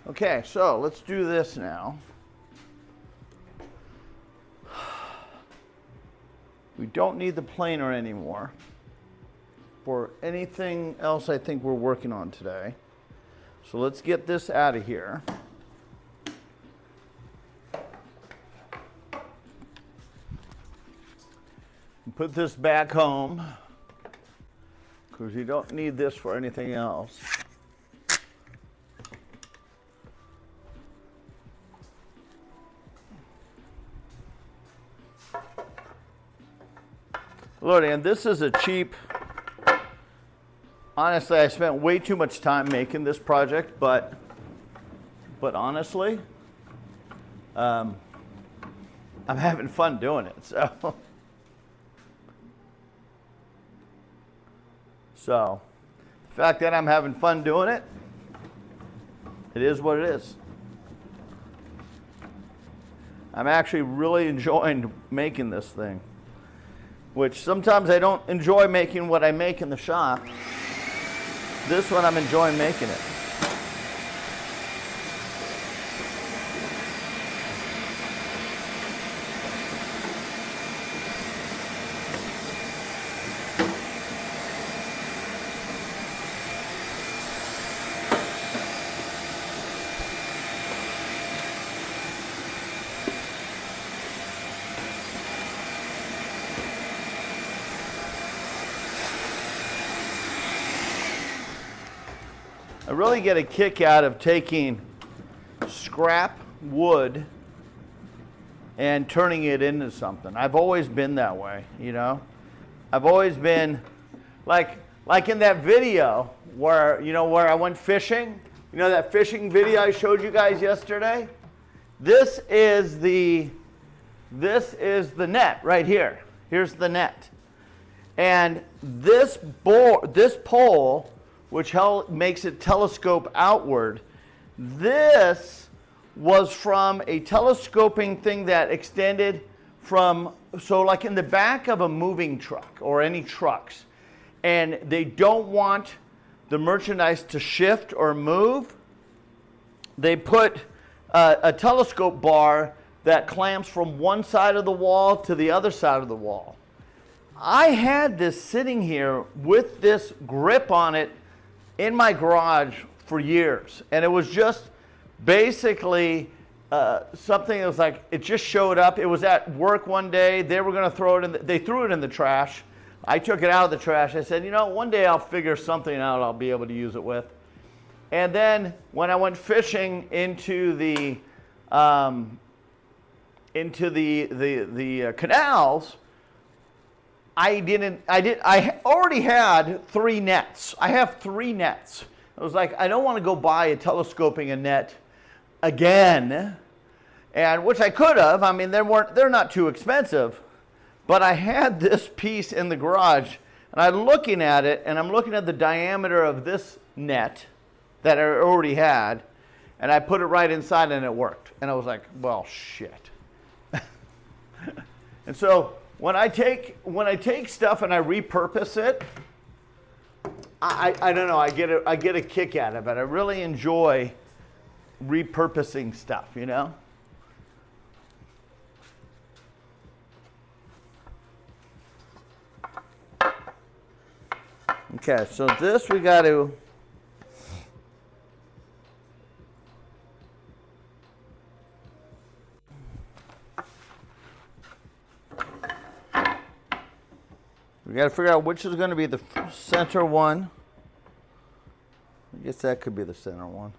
Okay, so let's do this now. We don't need the planer anymore for anything else I think we're working on today. So let's get this out of here. Put this back home because you don't need this for anything else. Lord, and this is a cheap, honestly, I spent way too much time making this project, but honestly, I'm having fun doing it, So, the fact that I'm having fun doing it, it is what it is. I'm actually really enjoying making this thing, which sometimes I don't enjoy making what I make in the shop. This one I'm enjoying making it. I really get a kick out of taking scrap wood and turning it into something. I've always been that way, you know. I've always been like in that video where I went fishing. You know that fishing video I showed you guys yesterday? This is the net right here. Here's the net. And this pole, which makes it telescope outward, this was from a telescoping thing that extended from, so like in the back of a moving truck or any trucks, and they don't want the merchandise to shift or move, they put a telescope bar that clamps from one side of the wall to the other side of the wall. I had this sitting here with this grip on it in my garage for years, and it was just basically something that was like, it just showed up. It was at work one day. They were going to throw it in. They threw it in the trash. I took it out of the trash. I said, one day I'll figure something out I'll be able to use it with. And then when I went fishing into the canals, I already had 3 nets. I have 3 nets. I was like, I don't want to go buy a telescoping a net again, and which I could have. I mean, they're not too expensive, but I had this piece in the garage, and I'm looking at it, and I'm looking at the diameter of this net that I already had, and I put it right inside, and it worked. And I was like, well, shit. And so when I take stuff and I repurpose it, I don't know, I get a kick out of it. I really enjoy repurposing stuff, Okay, so this we got to figure out which is going to be the center one. I guess that could be the center one.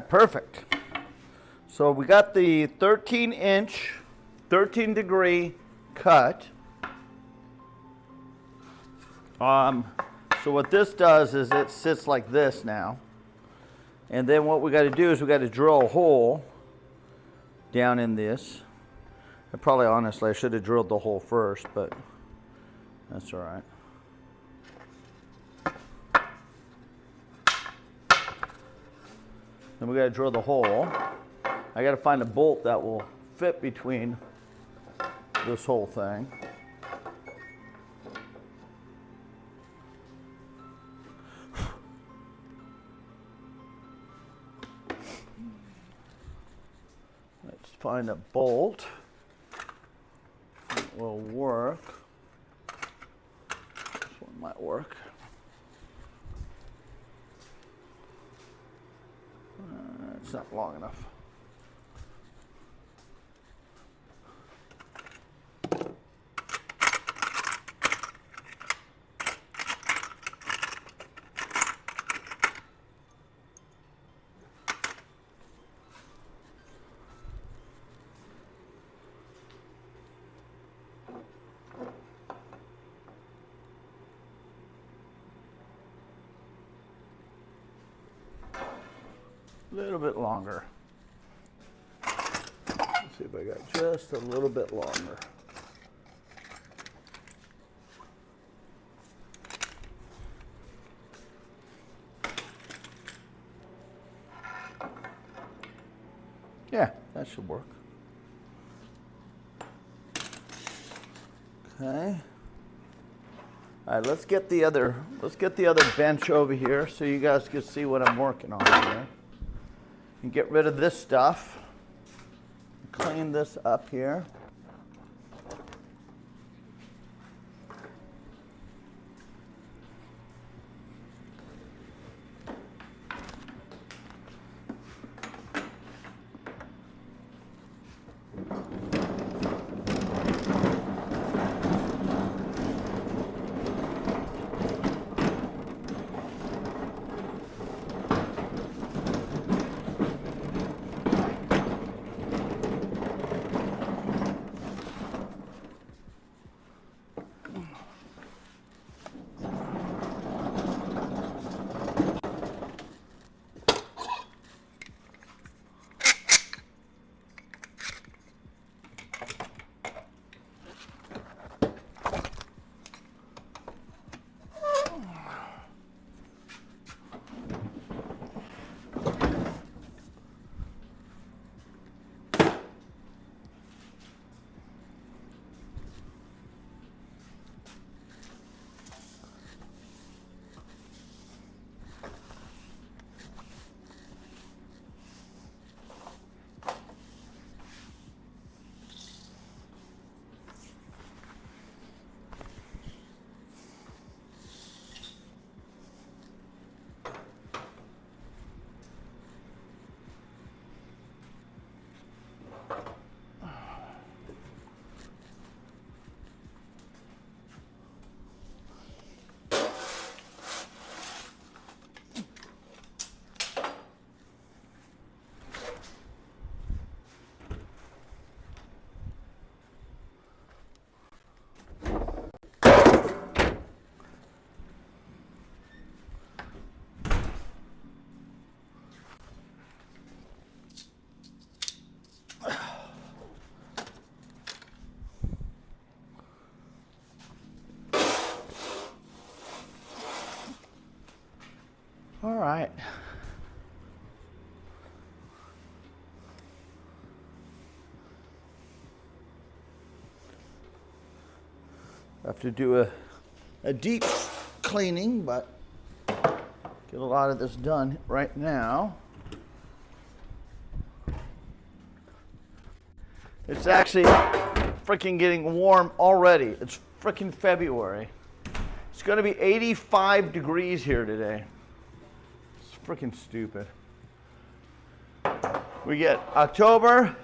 perfect. So we got the 13-inch, 13-degree cut. So what this does is it sits like this now. And then what we got to do is we got to drill a hole down in this. Honestly, I should have drilled the hole first, but that's all right. Then we got to drill the hole. I got to find a bolt that will fit between this whole thing. Let's find a bolt that will work. This one might work. It's not long enough. A little bit longer. Let's see if I got just a little bit longer. Yeah, that should work. Okay. All right, let's get the other bench over here so you guys can see what I'm working on here. And get rid of this stuff. Clean this up here. All right. Have to do a deep cleaning, but get a lot of this done right now. It's actually freaking getting warm already. It's freaking February. It's going to be 85 degrees here today. It's freaking stupid. We get October,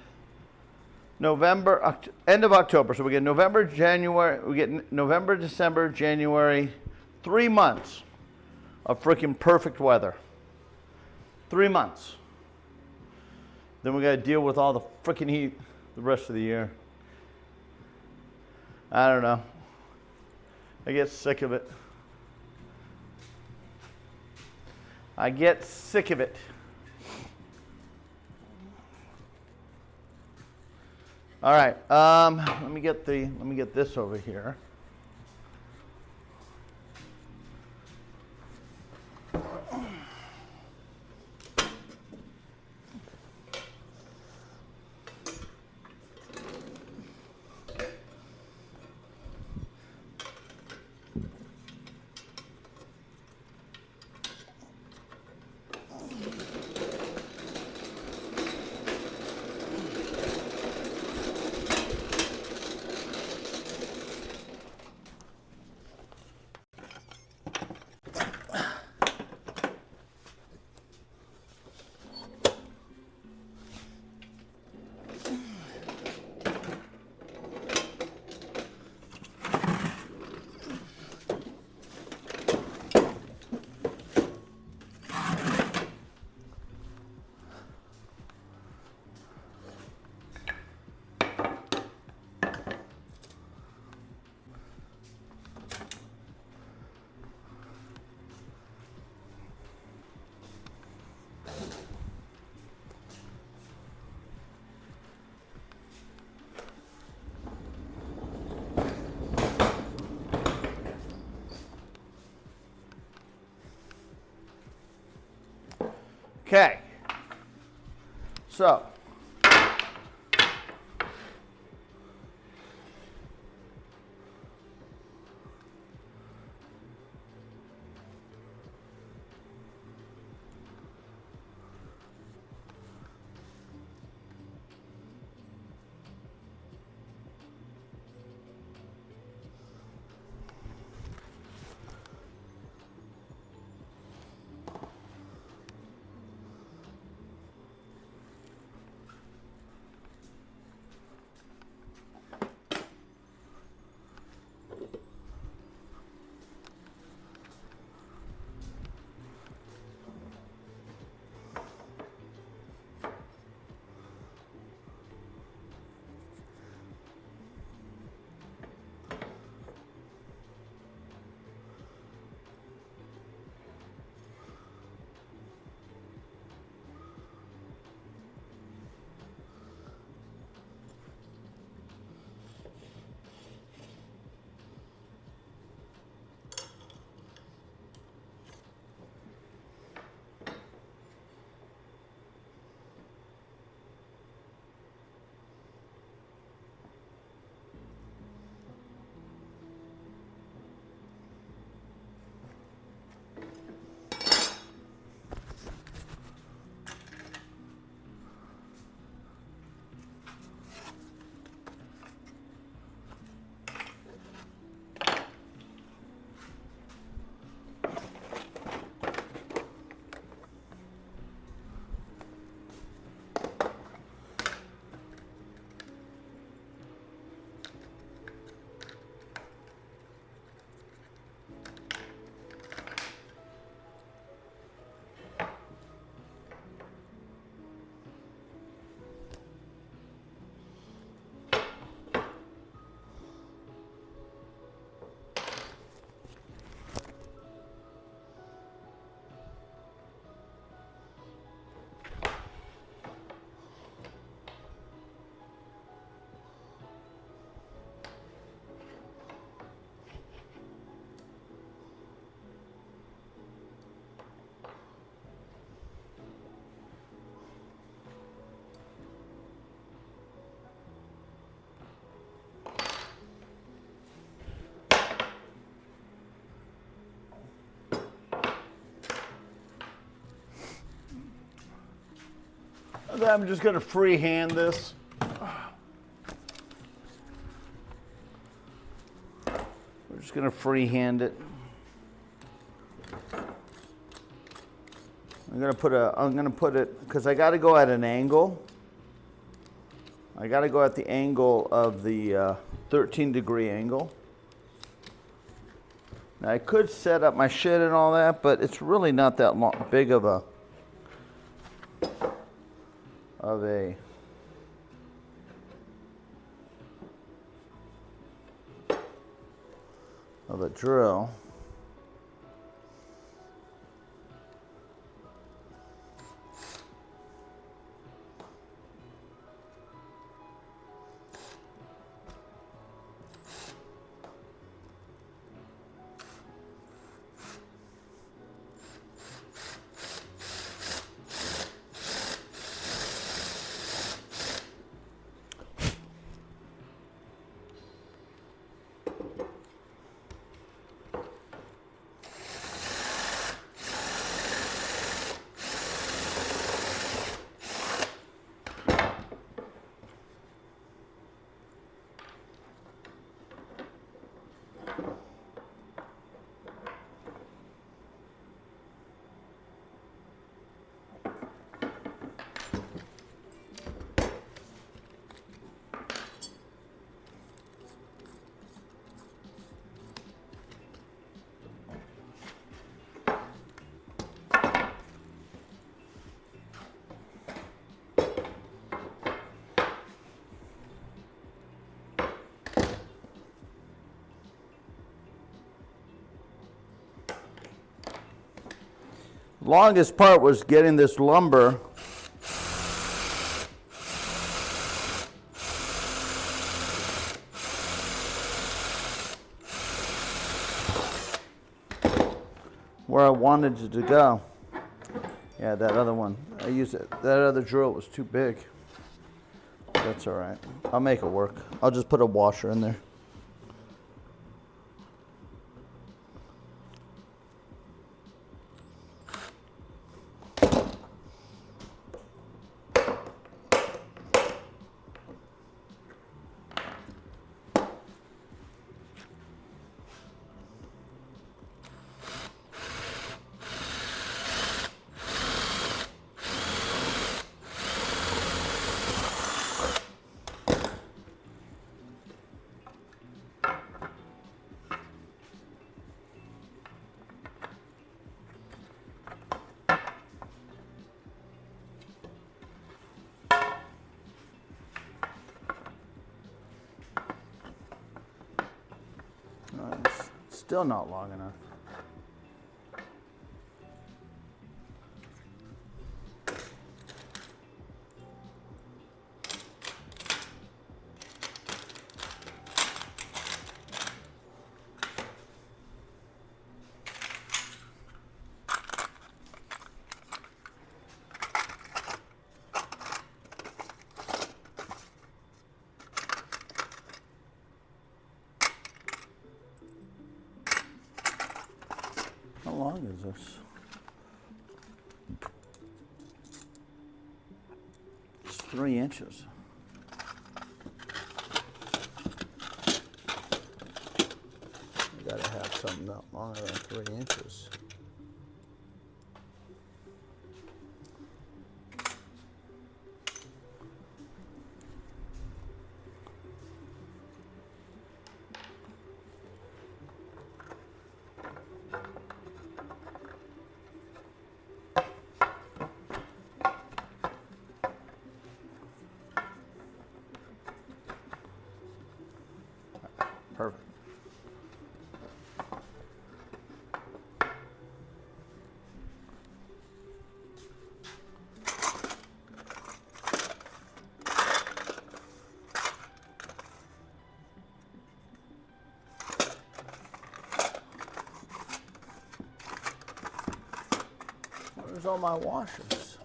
November, end of October. So we get November, January, we get November, December, January, 3 months of freaking perfect weather. 3 months. Then we got to deal with all the freaking heat the rest of the year. I don't know. I get sick of it. I get sick of it. All right, let me get this over here. Okay, so I'm just going to freehand this. We're just going to freehand it. I'm going to put it, because I got to go at an angle. I got to go at the angle of the 13-degree angle. Now I could set up my shit and all that, but it's really not that big of a of a drill. Longest part was getting this lumber where I wanted it to go. Yeah, that other one, I used it. That other drill was too big. That's all right. I'll make it work. I'll just put a washer in there. It's still not long enough. How long is this? It's 3 inches. You gotta have something that longer than 3 inches. Perfect. Where's all my washers?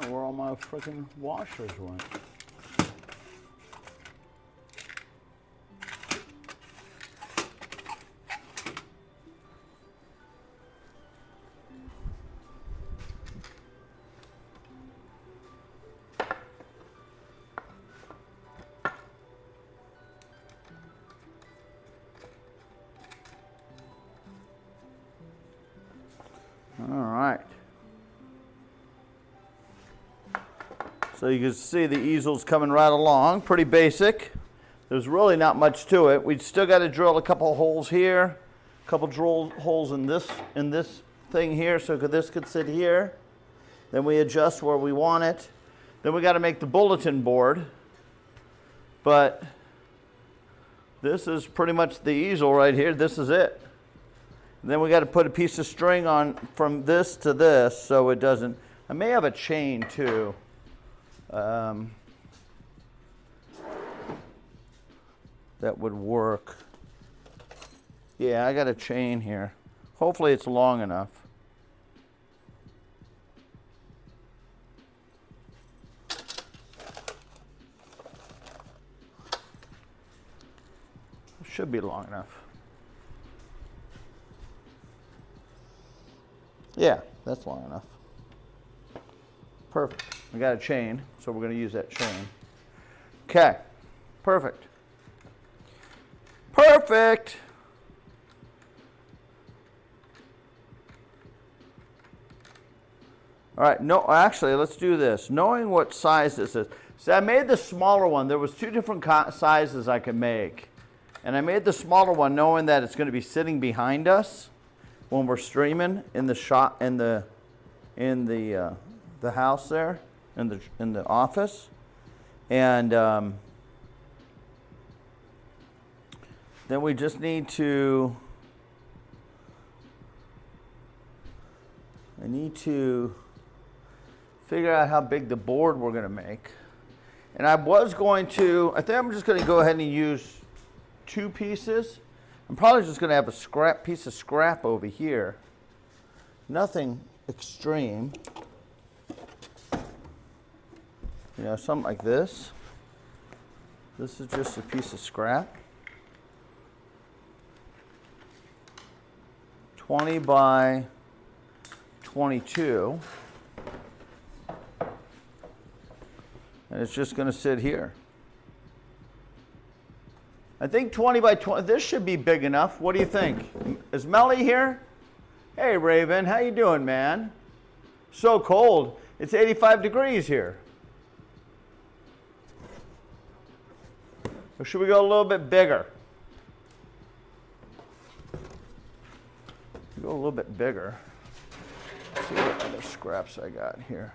Where all my freaking washers went. All right. So you can see the easel's coming right along, pretty basic. There's really not much to it. We still got to drill a couple holes here, a couple drill holes in this thing here, so this could sit here. Then we adjust where we want it. Then we got to make the bulletin board. But this is pretty much the easel right here. This is it. And then we got to put a piece of string on from this to this so it doesn't. I may have a chain too. That would work. Yeah, I got a chain here. Hopefully it's long enough. Should be long enough. Yeah, that's long enough. Perfect. We got a chain, so we're going to use that chain. Okay, perfect. Perfect. All right, no, actually, let's do this. Knowing what size this is. See, I made the smaller one. There was two different sizes I could make. And I made the smaller one knowing that it's going to be sitting behind us when we're streaming in the shop, in the house there, in the office. And then we just need to, I need to figure out how big the board we're going to make. And I think I'm just going to go ahead and use 2 pieces. I'm probably just going to have a piece of scrap over here. Nothing extreme. You know, something like this. This is just a piece of scrap. 20 by 22. And it's just going to sit here. I think 20 by 20, this should be big enough. What do you think? Is Melly here? Hey, Raven, how you doing, man? So cold. It's 85 degrees here. Or should we go a little bit bigger? Go a little bit bigger. Let's see what other scraps I got here.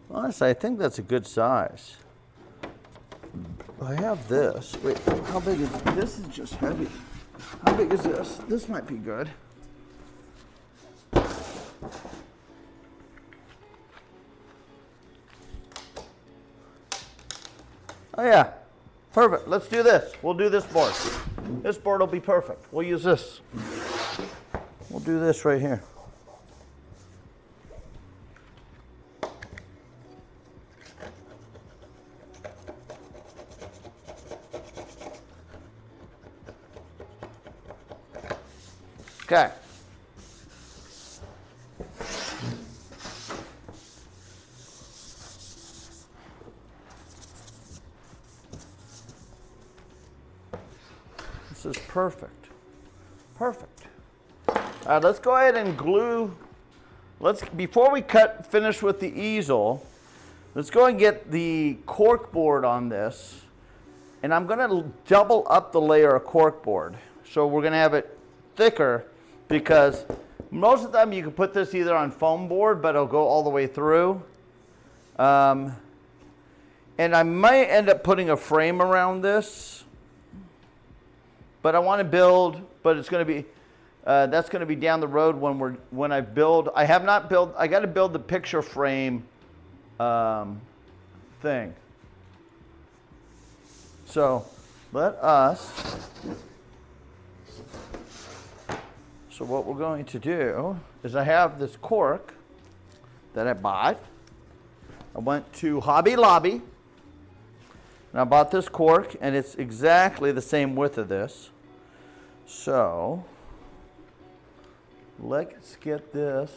Honestly, I think that's a good size. I have this. Wait, how big is this? This is just heavy. How big is this? This might be good. Oh yeah, perfect. Let's do this. We'll do this board. This board will be perfect. We'll use this. We'll do this right here. Okay. This is perfect. Perfect. All right, let's go ahead and glue. Before we finish with the easel, let's go and get the cork board on this. And I'm going to double up the layer of cork board. So we're going to have it thicker, because most of the time you can put this either on foam board, but it'll go all the way through. And I might end up putting a frame around this, but I want to build, but it's going to be, that's going to be down the road when I build. I got to build the picture frame thing. So let us So what we're going to do is I have this cork that I bought. I went to Hobby Lobby and I bought this cork, and it's exactly the same width of this. So let's get this.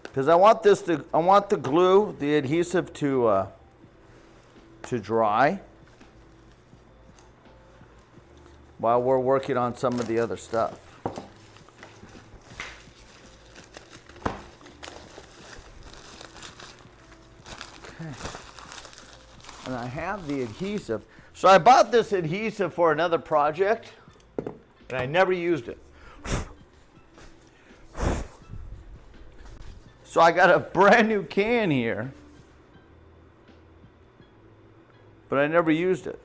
Because I want the glue, the adhesive to dry while we're working on some of the other stuff. Okay. And I have the adhesive. So I bought this adhesive for another project, and I never used it. So I got a brand new can here, but I never used it.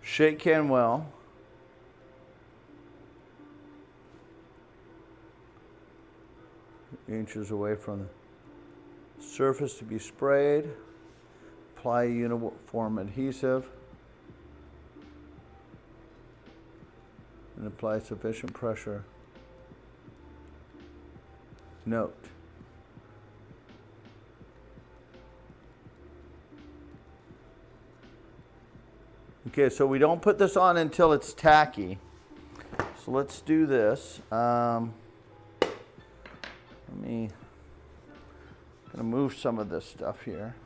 Shake can well. Inches away from the surface to be sprayed. Apply uniform adhesive. And apply sufficient pressure. Note. Okay, so we don't put this on until it's tacky. So let's do this. I'm gonna move some of this stuff here.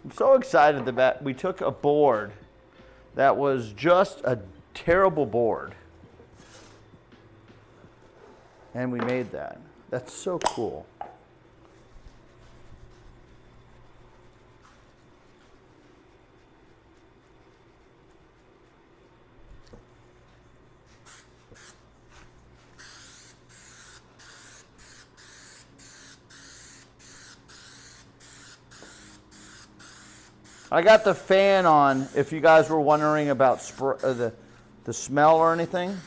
I'm so excited that we took a board that was just a terrible board and we made that. That's so cool. I got the fan on, if you guys were wondering about the smell or anything.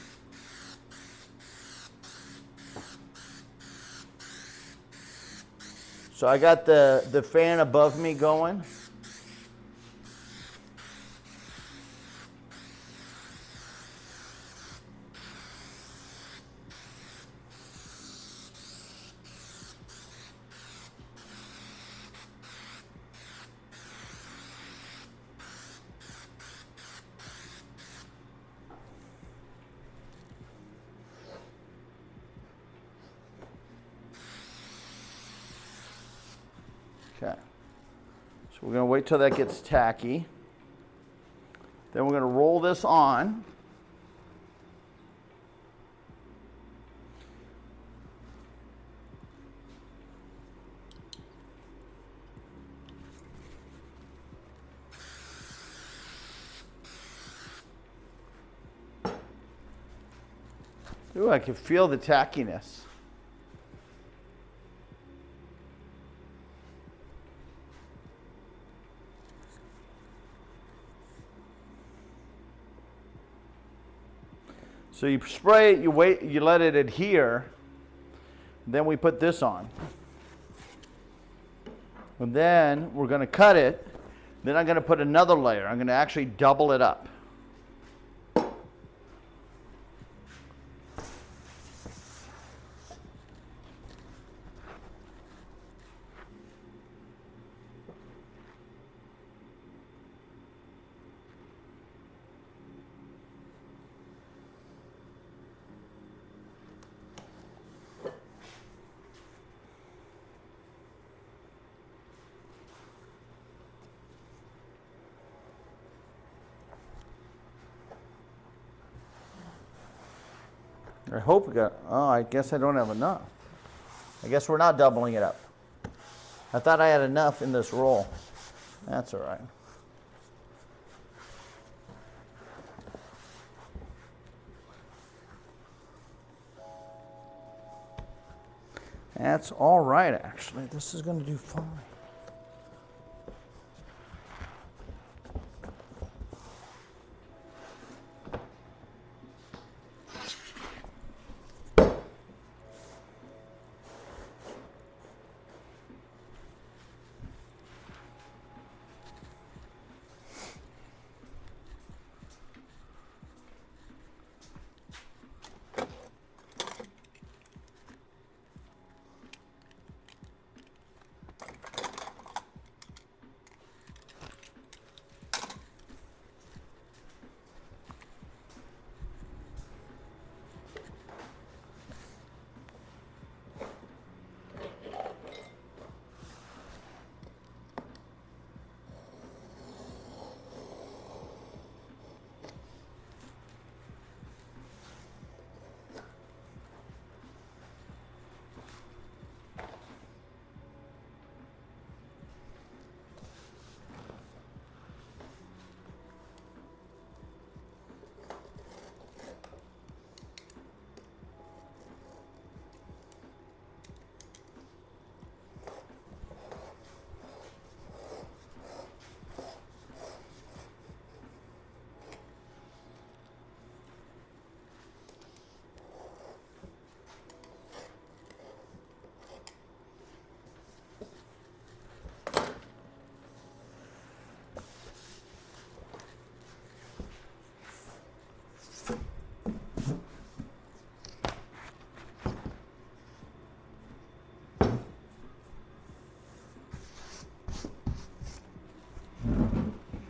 So I got the fan above me going. Okay, so we're going to wait till that gets tacky. Then we're going to roll this on. Ooh, I can feel the tackiness. So you spray it, you wait, you let it adhere, then we put this on. And then we're going to cut it, then I'm going to put another layer. I'm going to actually double it up. I hope we got, oh, I guess I don't have enough. I guess we're not doubling it up. I thought I had enough in this roll. That's all right. That's all right, actually. This is going to do fine.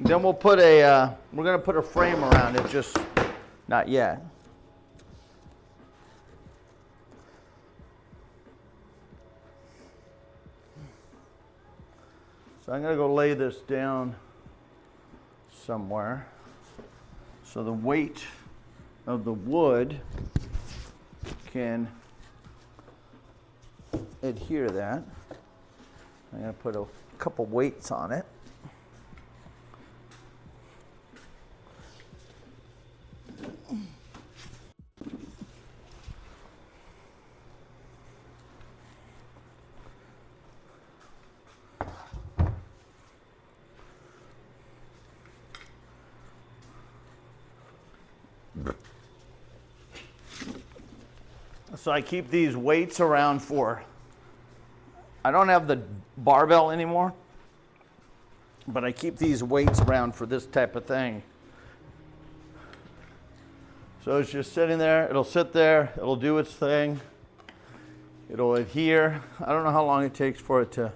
Then we'll put a, we're going to put a frame around it, just not yet. So I'm going to go lay this down somewhere so the weight of the wood can adhere to that. I'm going to put a couple weights on it. So I keep these weights around for, I don't have the barbell anymore, but I keep these weights around for this type of thing. So it's just sitting there, it'll sit there, it'll do its thing, it'll adhere. I don't know how long it takes for it to,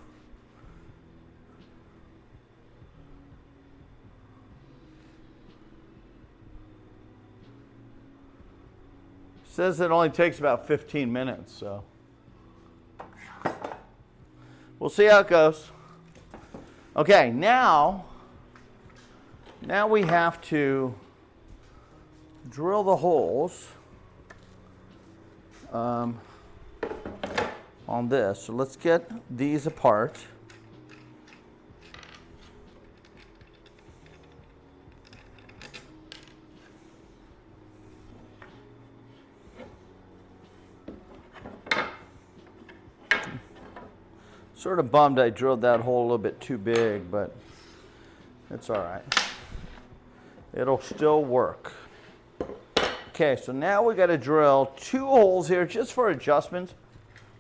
says it only takes about 15 minutes, so we'll see how it goes. Okay, now we have to drill the holes on this. So let's get these apart. Sort of bummed I drilled that hole a little bit too big, but it's all right. It'll still work. Okay, so now we got to drill 2 holes here just for adjustments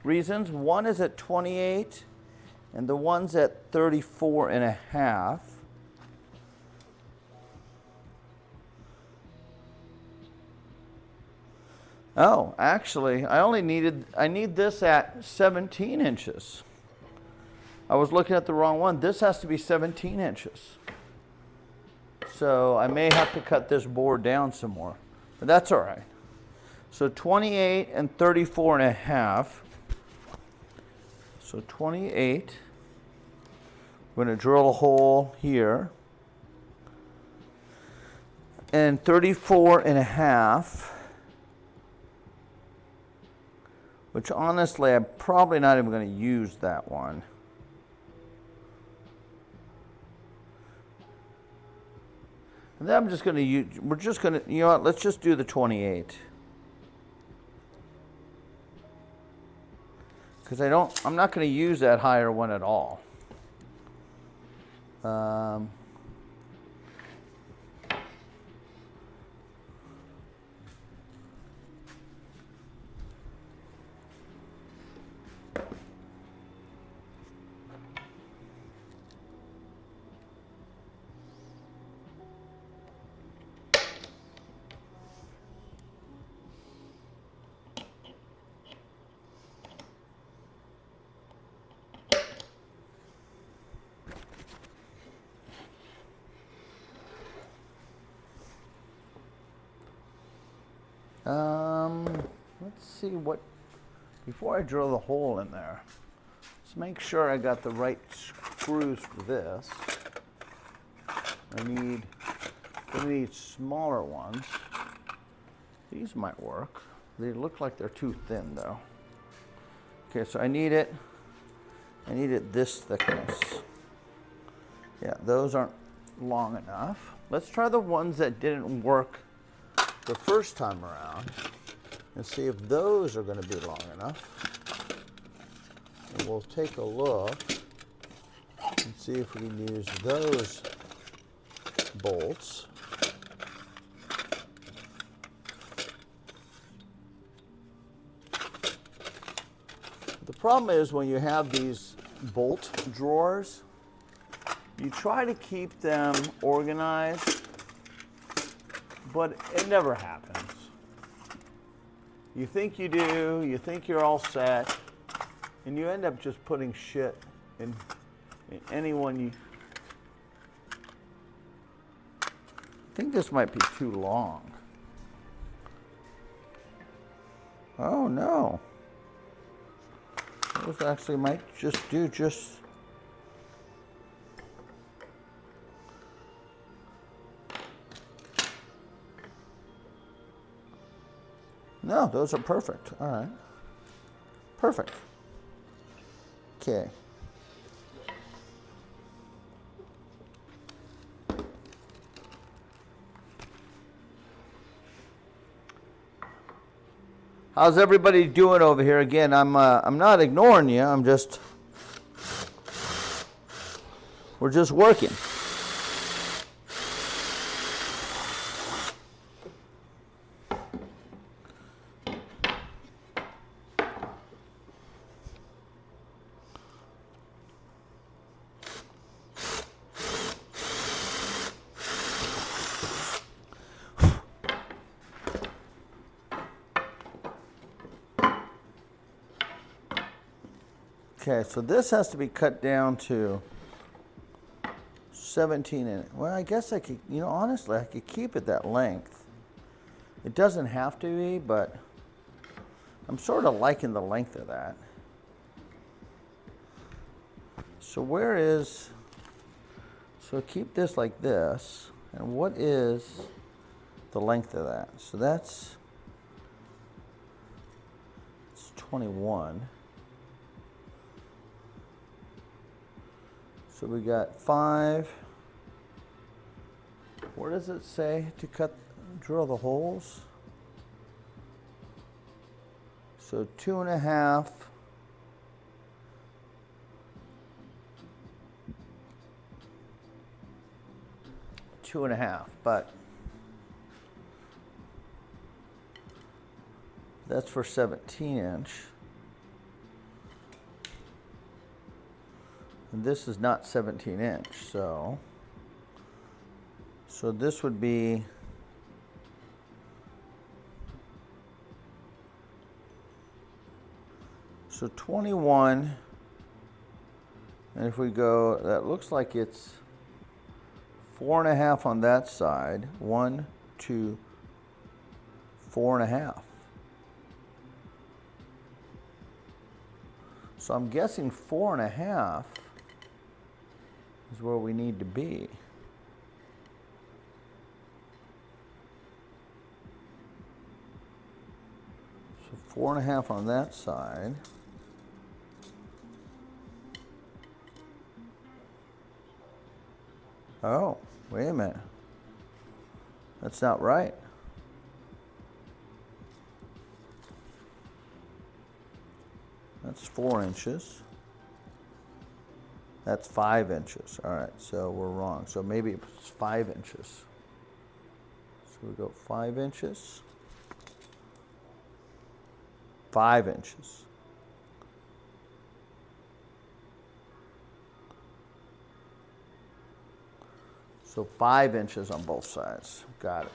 reasons. One is at 28 and the one's at 34 and a half. Oh, actually, I need this at 17 inches. I was looking at the wrong one. This has to be 17 inches. So I may have to cut this board down some more, but that's all right. So 28 and 34 and a half. So 28, we're going to drill a hole here. And 34 and a half, which honestly, I'm probably not even going to use that one. And then I'm just going to use, we're just going to, you know what, let's just do the 28. Because I'm not going to use that higher one at all. Let's see what, before I drill the hole in there, let's make sure I got the right screws for this. I need smaller ones. These might work. They look like they're too thin though. Okay, so I need it this thickness. Yeah, those aren't long enough. Let's try the ones that didn't work the first time around and see if those are going to be long enough. And we'll take a look and see if we can use those bolts. The problem is when you have these bolt drawers, you try to keep them organized, but it never happens. You think you do, you think you're all set, and you end up just putting shit in any one you... I think this might be too long. Oh no. Those actually might just do No, those are perfect. All right. Perfect. Okay. How's everybody doing over here? Again, I'm not ignoring you. We're just working. Okay, so this has to be cut down to 17 inches. Well, I guess I could, honestly, I could keep it that length. It doesn't have to be, but I'm sort of liking the length of that. So so keep this like this, and what is the length of that? So it's 21. So we got 5. Where does it say to drill the holes? So 2.5. But that's for 17-inch. And this is not 17-inch, so this would be so 21, and if we go, that looks like it's 4.5 on that side. 1, 2, 4.5. So I'm guessing 4.5 is where we need to be. So So 4.5 on that side. Oh, wait a minute. That's not right. That's 4 inches. That's 5 inches. All right, so we're wrong. So maybe it's 5 inches. So we go 5 inches. 5 inches. So 5 inches on both sides. Got it.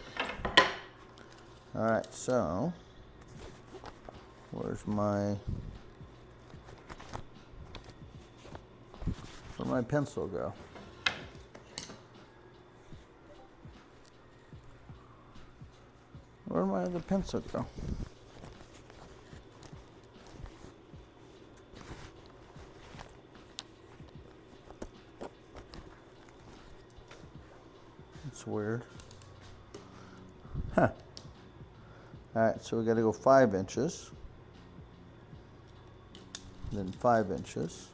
All right, so where'd my pencil go? Where'd my other pencil go? That's weird. Huh. All right, so we got to go 5 inches. Then 5 inches.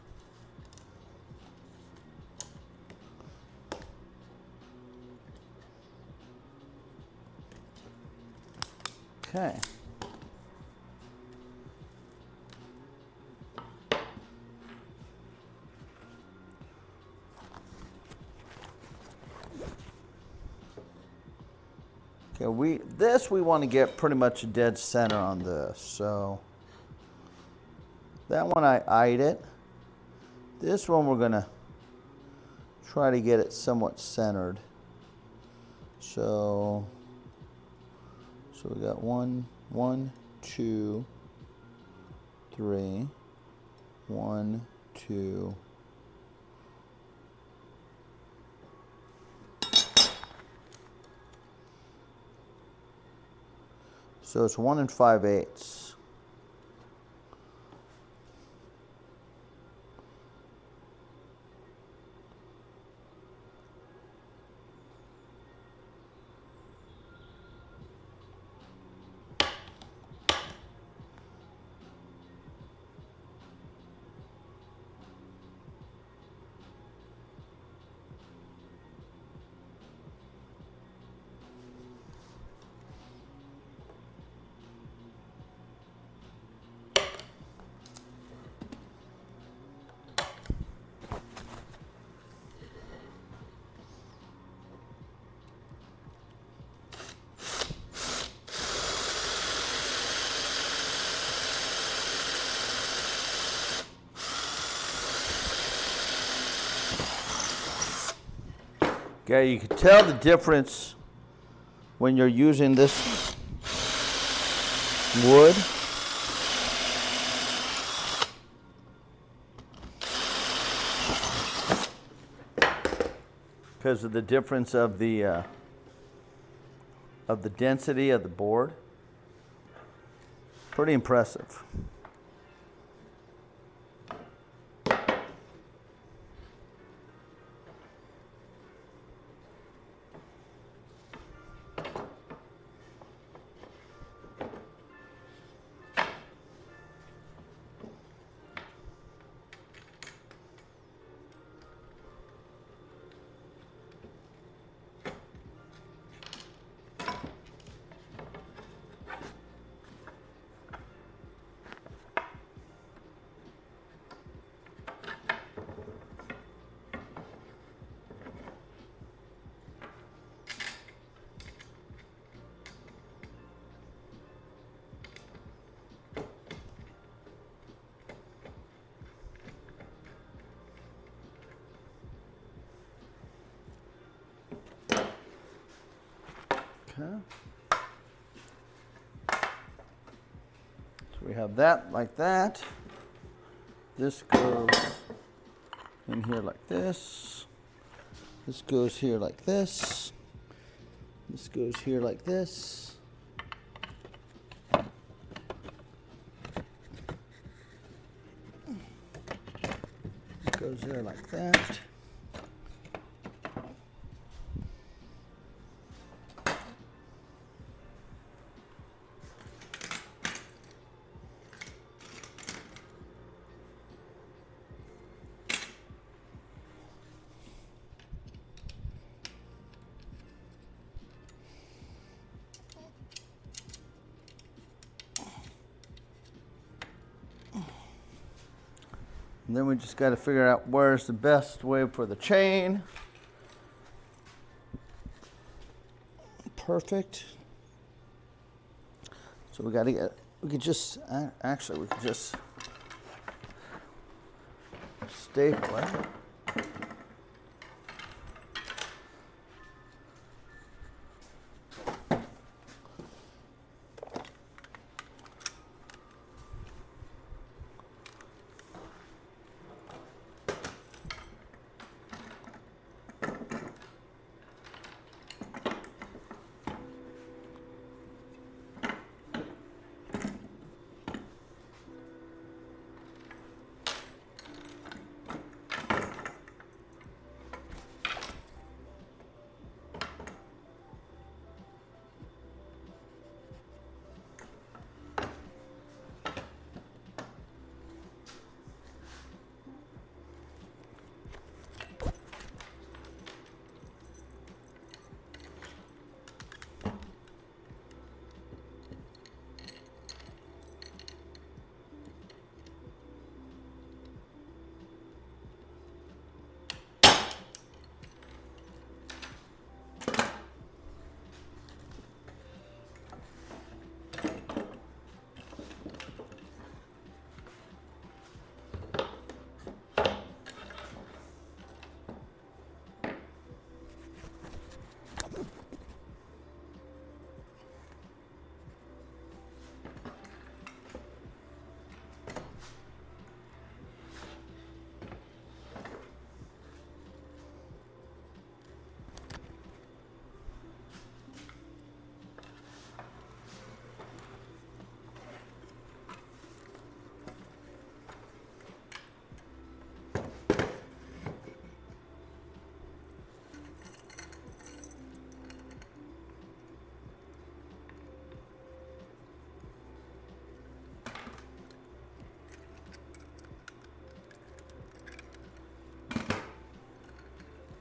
Okay. Okay, we want to get pretty much dead center on this. So that one I eyed it. This one we're gonna try to get it somewhat centered. So we got 1, 2, 3, 1, 2. So it's 1 5/8. Okay, you can tell the difference when you're using this wood. Because of the difference of the density of the board. Pretty impressive. Okay. So we have that like that. This goes in here like this. This goes here like this. This goes here like this. It goes there like that. And then we just got to figure out where's the best way for the chain. Perfect. So we got to get, we could just, actually we could just staple it.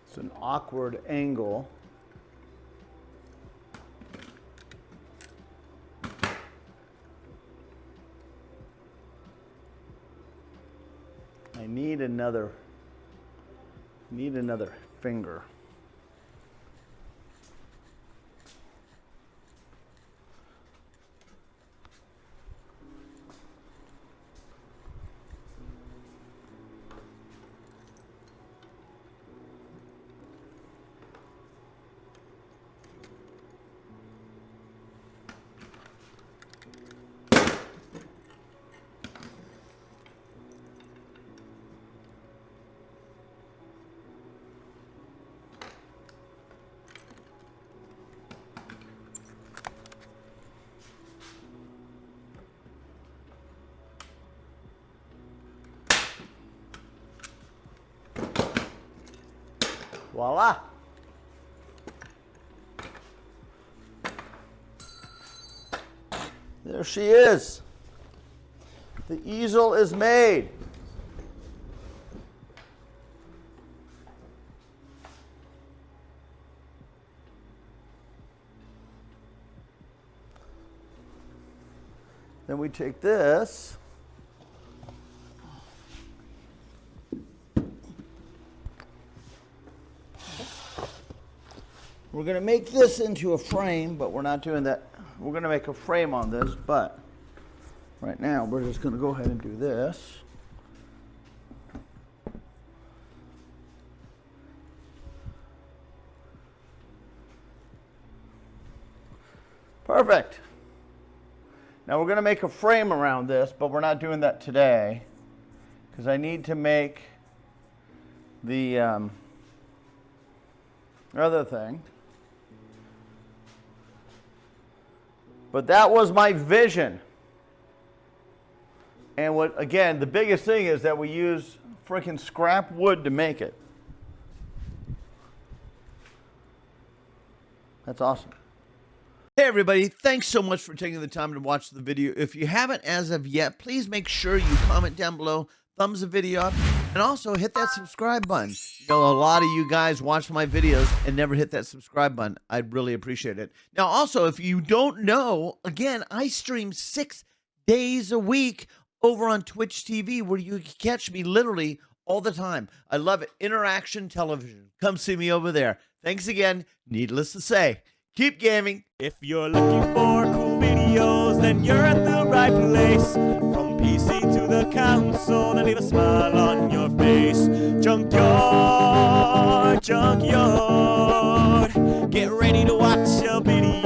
It's an awkward angle. I need another finger. Voila. There she is. The easel is made. Then we take this. We're going to make this into a frame, but we're not doing that. We're going to make a frame on this, but right now we're just going to go ahead and do this. Perfect. Now we're going to make a frame around this, but we're not doing that today because I need to make the other thing. But that was my vision. And what, again, the biggest thing is that we use freaking scrap wood to make it. That's awesome. Hey everybody, thanks so much for taking the time to watch the video. If you haven't as of yet, please make sure you comment down below, thumbs the video up, and also hit that subscribe button. You know, a lot of you guys watch my videos and never hit that subscribe button. I'd really appreciate it. Now, also, if you don't know, again, I stream 6 days a week over on Twitch TV, where you can catch me literally all the time. I love it. Interaction television. Come see me over there. Thanks again. Needless to say, keep gaming. If you're looking for cool videos, then you're at the right place. From PC to the console, then leave a smile on your face. Junkyard, Junkyard. Get ready to watch a video